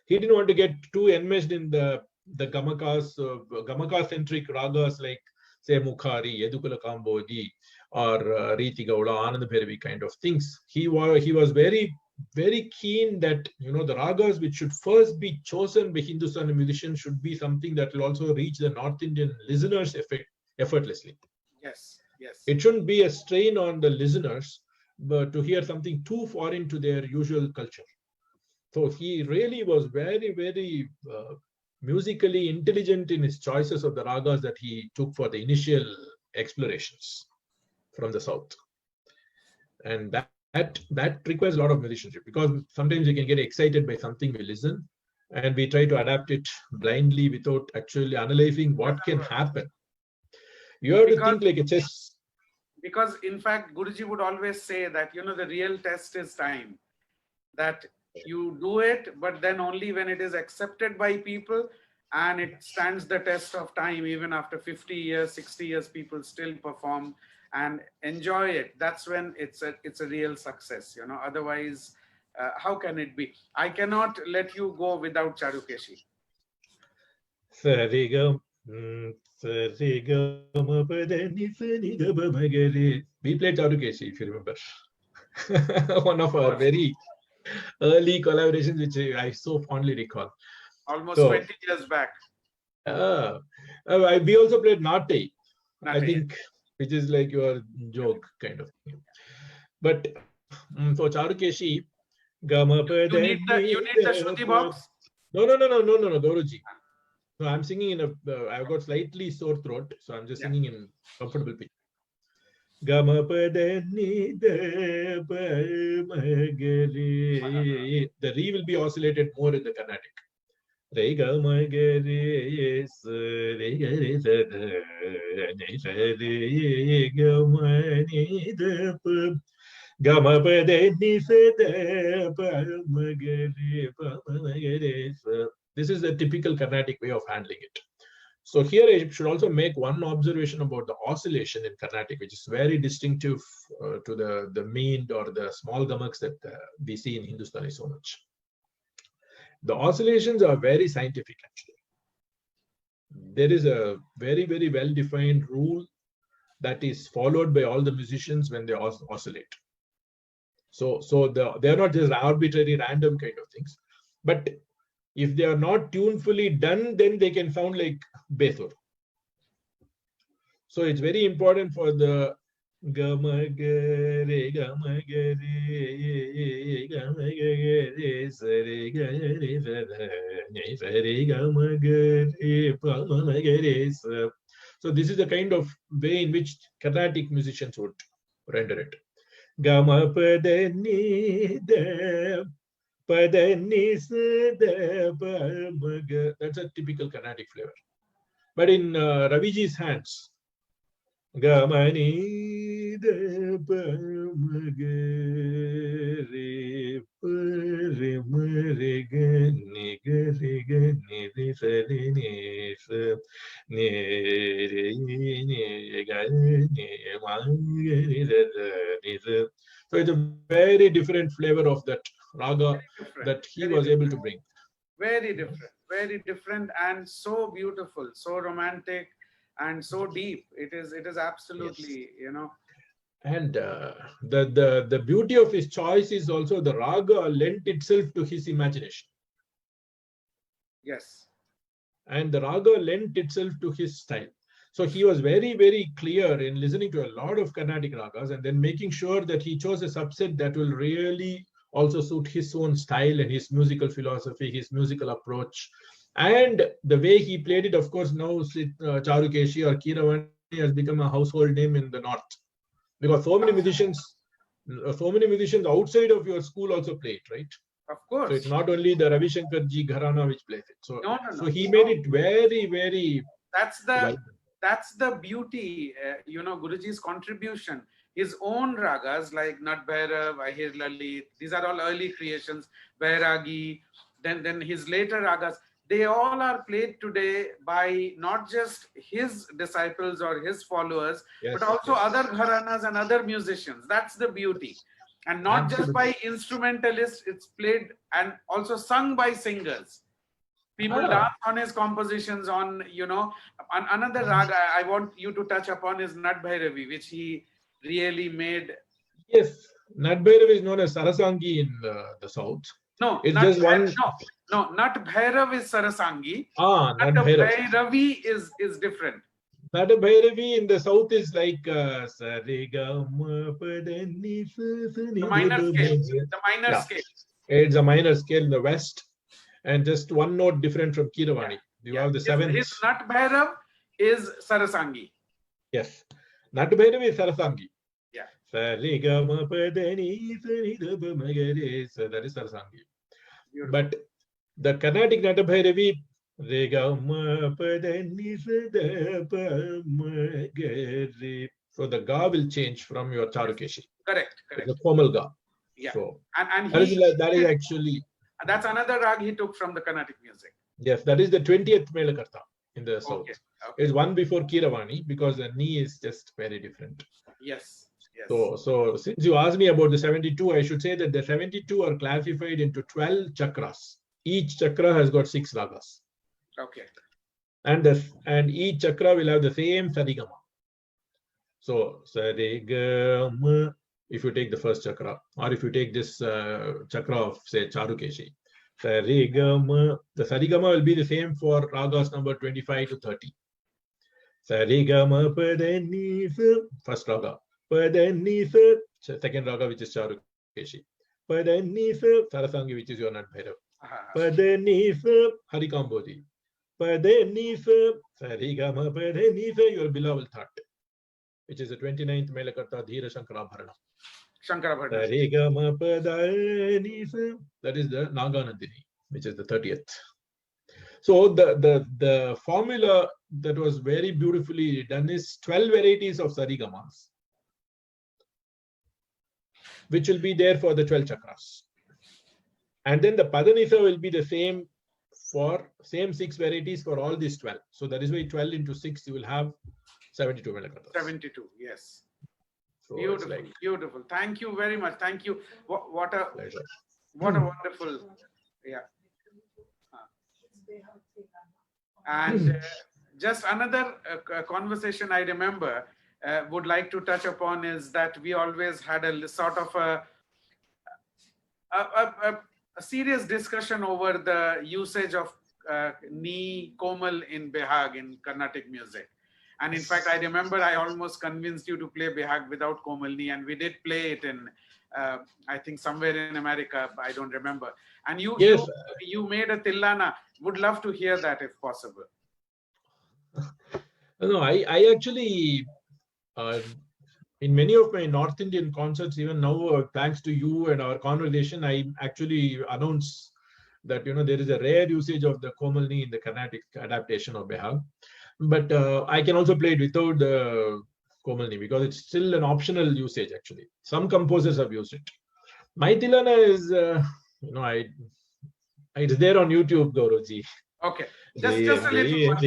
He didn't want to get too enmeshed in the Gamaka-centric ragas like, say, Mukhari, Yedukula Kambodi, or Riti Gaula, Anand Bhairavi kind of things. He was very, very keen that, the ragas which should first be chosen by Hindustani musicians should be something that will also reach the North Indian listeners effortlessly. Yes, yes. It shouldn't be a strain on the listeners but to hear something too foreign to their usual culture. So he really was very, very musically intelligent in his choices of the ragas that he took for the initial explorations from the south. And that requires a lot of musicianship, because sometimes we can get excited by something we listen and we try to adapt it blindly without actually analyzing what can happen. You have to think like a chess. Because in fact, Guruji would always say that, the real test is time. That you do it, but then only when it is accepted by people and it stands the test of time. Even after 50 years, 60 years, people still perform and enjoy it. That's when it's a real success. Otherwise, how can it be? I cannot let you go without Charukeshi. We played Charukeshi, if you remember. One of our very early collaborations, which I so fondly recall. Almost 20 years back. We also played Nate, I think, which is like your joke kind of thing. But for Charukeshi, you need the Shruti box? No, Gauruji. No, I'm singing in I've got slightly sore throat, so I'm just singing in comfortable pitch. The re will be oscillated more in the Carnatic. This is the typical Carnatic way of handling it. So here I should also make one observation about the oscillation in Carnatic, which is very distinctive to the mean or the small gamaks that we see in Hindustani so much. The oscillations are very scientific actually. There is a very, very well-defined rule that is followed by all the musicians when they oscillate. So they are not just arbitrary, random kind of things, but if they are not tunefully done, then they can sound like Bethur. So it's very important for the so this is the kind of way in which Carnatic musicians would render it. That's a typical Carnatic flavor. But in Raviji's hands, Gamani de pamagare pare mare gani gari gani de sari ne sa ne re ne gani mangari de sa. So it's a very different flavor of that raga Different, that he very was able different, to bring. very different, and so beautiful, so romantic, and so deep. It is Yes. absolutely, And the beauty of his choice is also the raga lent itself to his imagination, yes, and the raga lent itself to his style. So he was very clear in listening to a lot of Carnatic ragas and then making sure that he chose a subset that will really also suit his own style and his musical philosophy, his musical approach. And the way he played it, of course, now Charukeshi or Kiravani has become a household name in the north, because so many musicians outside of your school also play it, right? of So it's course. not only the Ravi Shankar ji gharana which plays it. So No, no, so no, he made no. it very That's the vibrant. that's the beauty, Guruji's contribution. His own ragas like Nat Bhairav, Ahir Lalit, these are all early creations. Bairagi, then his later ragas. They all are played today by not just his disciples or his followers, but Yes, also other yes, gharanas and other musicians. That's the beauty. And not just absolutely. by instrumentalists, it's played and also sung by singers. People Ah, dance on his compositions. On another rag I want you to touch upon is Nat Bhairavi, which he really made. yes. Nat Bhairav is known as Sarasangi in the south. No, It's just one. no, Nat Bhairav is Sarasangi. Nat Nat Bhairav. Bhairavi is different. Nat Bhairavi in the south is like sa re ga ma pa da ni sa The ni da minor ba scale. ma ga. The minor Yeah, scale. it's a minor scale in the west, and just one note different from Yeah, Kiravani. You yeah. have the His seventh. Nat Bhairav is Sarasangi. Yes. Nat Bhairavi is Sarasangi. Yeah, Sa re ga ma pa da ni sa ni da ba ma ga re. So that is Sarasangi. beautiful. But the Carnatic Nata Bhairavi, re ga ma pa da ni sa da ba ma ga re. So the ga will change from your Yes, Charukeshi. correct, It's correct. a formal ga. Yeah, So and that is actually, that's another rag he took from the Carnatic music. yes, that is the 20th Melakarta in the south. Okay, okay. It's one before Kiravani because the knee is just very different. Yes, yes. So since you asked me about the 72, I should say that the 72 are classified into 12 chakras. Each chakra has got 6 ragas. Okay. And each chakra will have the same sarigama. So sarigama, if you take the first chakra, or if you take this chakra of say Charukeshi, sarigama, the sarigama will be the same for ragas number 25 to 30. Sarigama padanisa, first raga. Padanisa, second raga, which is Charukeshi. Padanisa, Sarasangi, which is your Nat Bhairav. Padanisa, Harikambodi. Padanisa, Sarigama Padanisa, your beloved thought, which is the 29th Melakarta Dhira Shankarabharana. Shankarabharana. Sarigama Padanisa, that is the Naganandini, which is the 30th. So the formula that was very beautifully done is 12 varieties of sarigamas, which will be there for the 12 chakras. And then the padanisa will be the same for same 6 varieties for all these 12. So that is why 12 into 6, you will have 72 Melakartas. 72, yes. So Beautiful, like, beautiful. Thank you very much. Thank you. What a pleasure. wonderful, yeah. And just another conversation I remember would like to touch upon is that we always had a sort of a serious discussion over the usage of ni komal in behag in Carnatic music. And in fact, I remember I almost convinced you to play behag without komal ni, and we did play it in I think somewhere in America, I don't remember. And yes, you made a tillana. Would love to hear that if possible. no, I actually in many of my North Indian concerts, even now, thanks to you and our conversation, I actually announce that there is a rare usage of the Komalni in the Carnatic adaptation of Behag. But I can also play it without the Komalni, because it's still an optional usage actually. Some composers have used it. My Tilana is, it's there on YouTube, Gauravji. Okay, just a little one.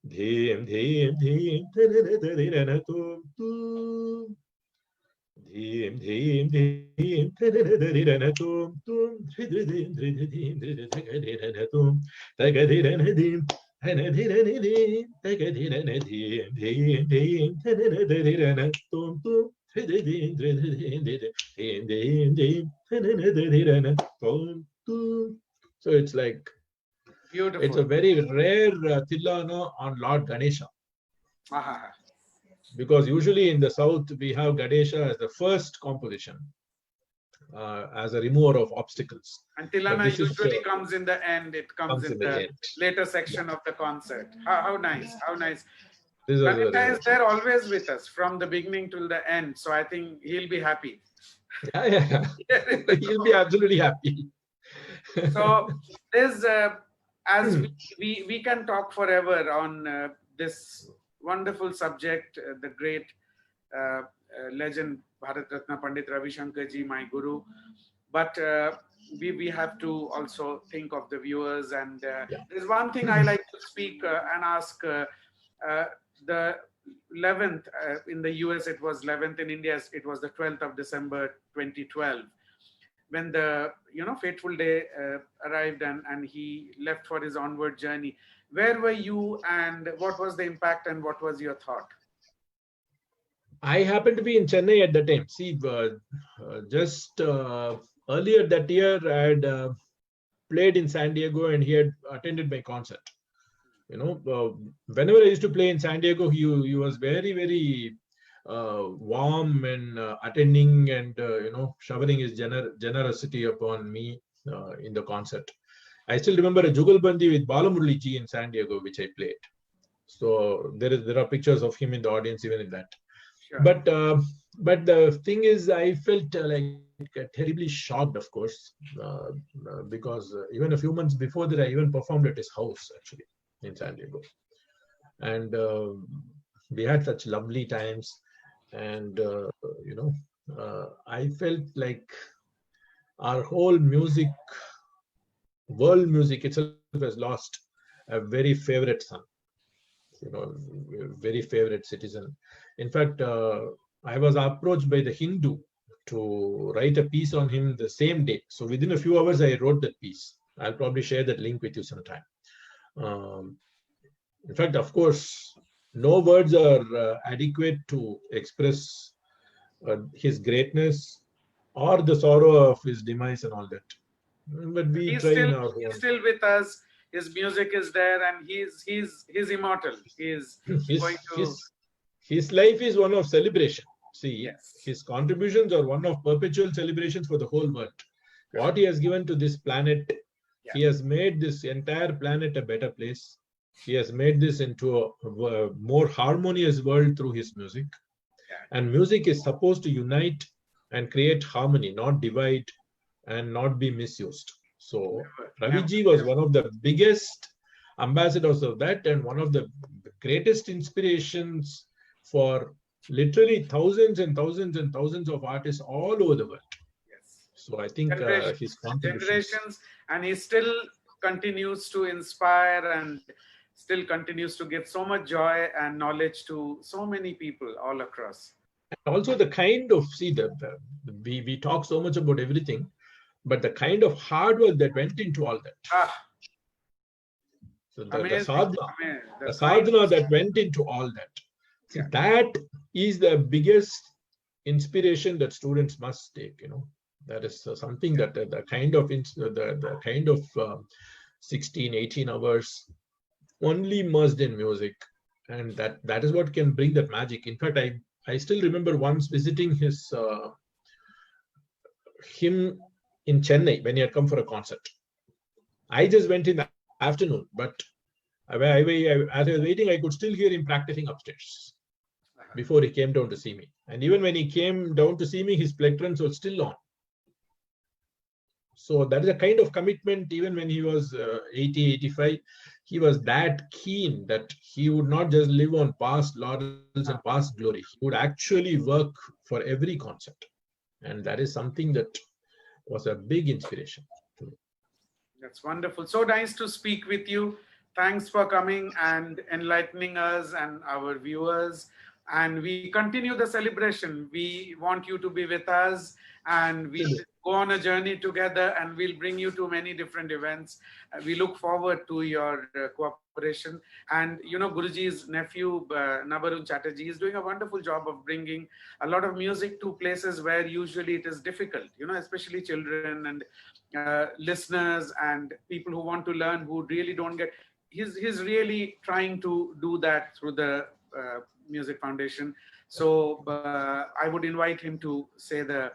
Dheem, dheem, dheem, dheem, dheem, dheem, dheem, so it's like, Beautiful. it's a very rare Tillana on Lord Ganesha. Because usually in the south we have Ganesha as the first composition, as a remover of obstacles. And Tilana usually comes in the end. It comes in the later section of the concert. How nice! How nice! Ganesha is there always with us from the beginning till the end. So I think he'll be happy. Yeah. He'll be absolutely happy. So there's as we can talk forever on this wonderful subject, the great legend Bharat Ratna Pandit Ravi Shankar ji, my guru. But we have to also think of the viewers. And there's one thing I like to speak and ask. The 11th in the US, it was 11th. In India, it was the 12th of December 2012. When the fateful day arrived and he left for his onward journey. Where were you, and what was the impact, and what was your thought? I happened to be in Chennai at the time. See, just earlier that year, I had played in San Diego, and he had attended my concert. Whenever I used to play in San Diego, he was very, very warm and attending and showering his generosity upon me in the concert. I still remember a Jugalbandi with Balamurli ji in San Diego, which I played. So there are pictures of him in the audience even in that. Sure. But the thing is, I felt like terribly shocked, of course, because even a few months before that, I even performed at his house actually in San Diego, and we had such lovely times. And I felt like our whole world music itself has lost a very favorite son, very favorite citizen. In fact, I was approached by the Hindu to write a piece on him the same day. So within a few hours, I wrote that piece. I'll probably share that link with you sometime. In fact, of course, no words are adequate to express his greatness or the sorrow of his demise and all that. But we try in our he's still with us. His music is there, and he's immortal. His life is one of celebration. See, his contributions are one of perpetual celebrations for the whole world. What he has given to this planet, he has made this entire planet a better place. He has made this into a more harmonious world through his music. And music is supposed to unite and create harmony, not divide and not be misused. So Ravi ji was one of the biggest ambassadors of that, and one of the greatest inspirations for literally thousands and thousands and thousands of artists all over the world. So I think his generations, and he still continues to inspire and still continues to give so much joy and knowledge to so many people all across. And also the kind of, we talk so much about everything, but the kind of hard work that went into all that. So the sadhana that went into all that. See, that is the biggest inspiration that students must take. That is something that the kind of 16, 18 hours only immersed in music, and that is what can bring that magic. In fact, I still remember once visiting him in Chennai when he had come for a concert. I just went in the afternoon, but as I was waiting, I could still hear him practicing upstairs before he came down to see me. And even when he came down to see me, his plectrums were still on. So that is a kind of commitment. Even when he was 80, 85, he was that keen that he would not just live on past laurels and past glory. He would actually work for every concert. And that is something that was a big inspiration to me. That's wonderful. So nice to speak with you. Thanks for coming and enlightening us and our viewers. And we continue the celebration. We want you to be with us, and we'll go on a journey together, and we'll bring you to many different events. We look forward to your cooperation. And Guruji's nephew, Nabarun Chatterji, is doing a wonderful job of bringing a lot of music to places where usually it is difficult, especially children and listeners and people who want to learn, who really don't get. He's really trying to do that through the Music Foundation. So I would invite him to say the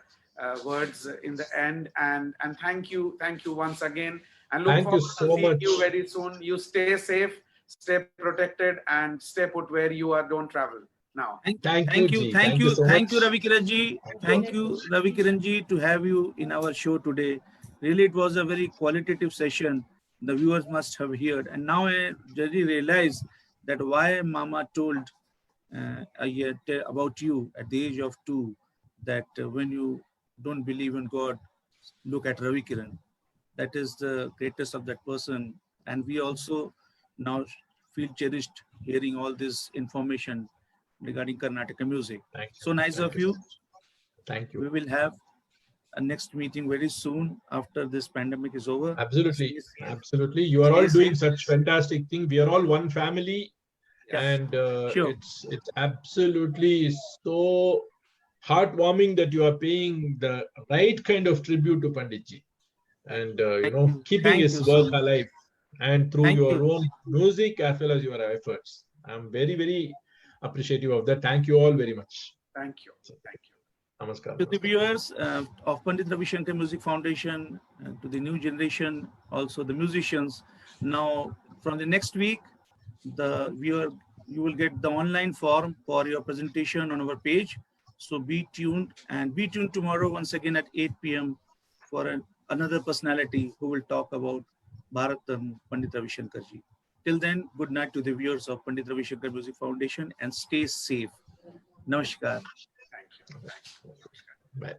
words in the end. And thank you once again. And look Thank you forward to so seeing much. you very soon. You stay safe, stay protected, and stay put where you are. Don't travel now. Thank you, Ji. Thank you so Thank you, much. Ravi Kiran ji. Thank you, Ravi Kiran ji, to have you in our show today. Really, it was a very qualitative session. The viewers must have heard, and now I really realize that why Mama told about you at the age of 2, that when you don't believe in God, look at Ravi Kiran. That is the greatest of that person, and we also now feel cherished hearing all this information regarding Karnataka music. Thank you. So nice Thank of you so you. much. Thank you. We will have a next meeting very soon after this pandemic is over. Absolutely. Stay safe. Absolutely. You are Stay all doing safe. such fantastic thing. We are all one family, Yeah, and sure. it's absolutely so heartwarming that you are paying the right kind of tribute to Panditji, and keeping Thank his you so work much. alive, and through Thank your you. own music as well as your efforts. I'm very, very appreciative of that. Thank you all very much. Thank you. Thank you. Namaskar. To the Namaskar. viewers of Pandit Ravi Shankar Music Foundation, to the new generation, also the musicians. Now, from the next week, the viewer, you will get the online form for your presentation on our page. So be tuned, and be tuned tomorrow once again at 8 p.m. for another personality who will talk about Bharatam, Pandit Ravi Shankar ji. Till then, good night to the viewers of Pandit Ravi Shankar Music Foundation, and stay safe. Namaskar. Thank you. Thank you. Bye.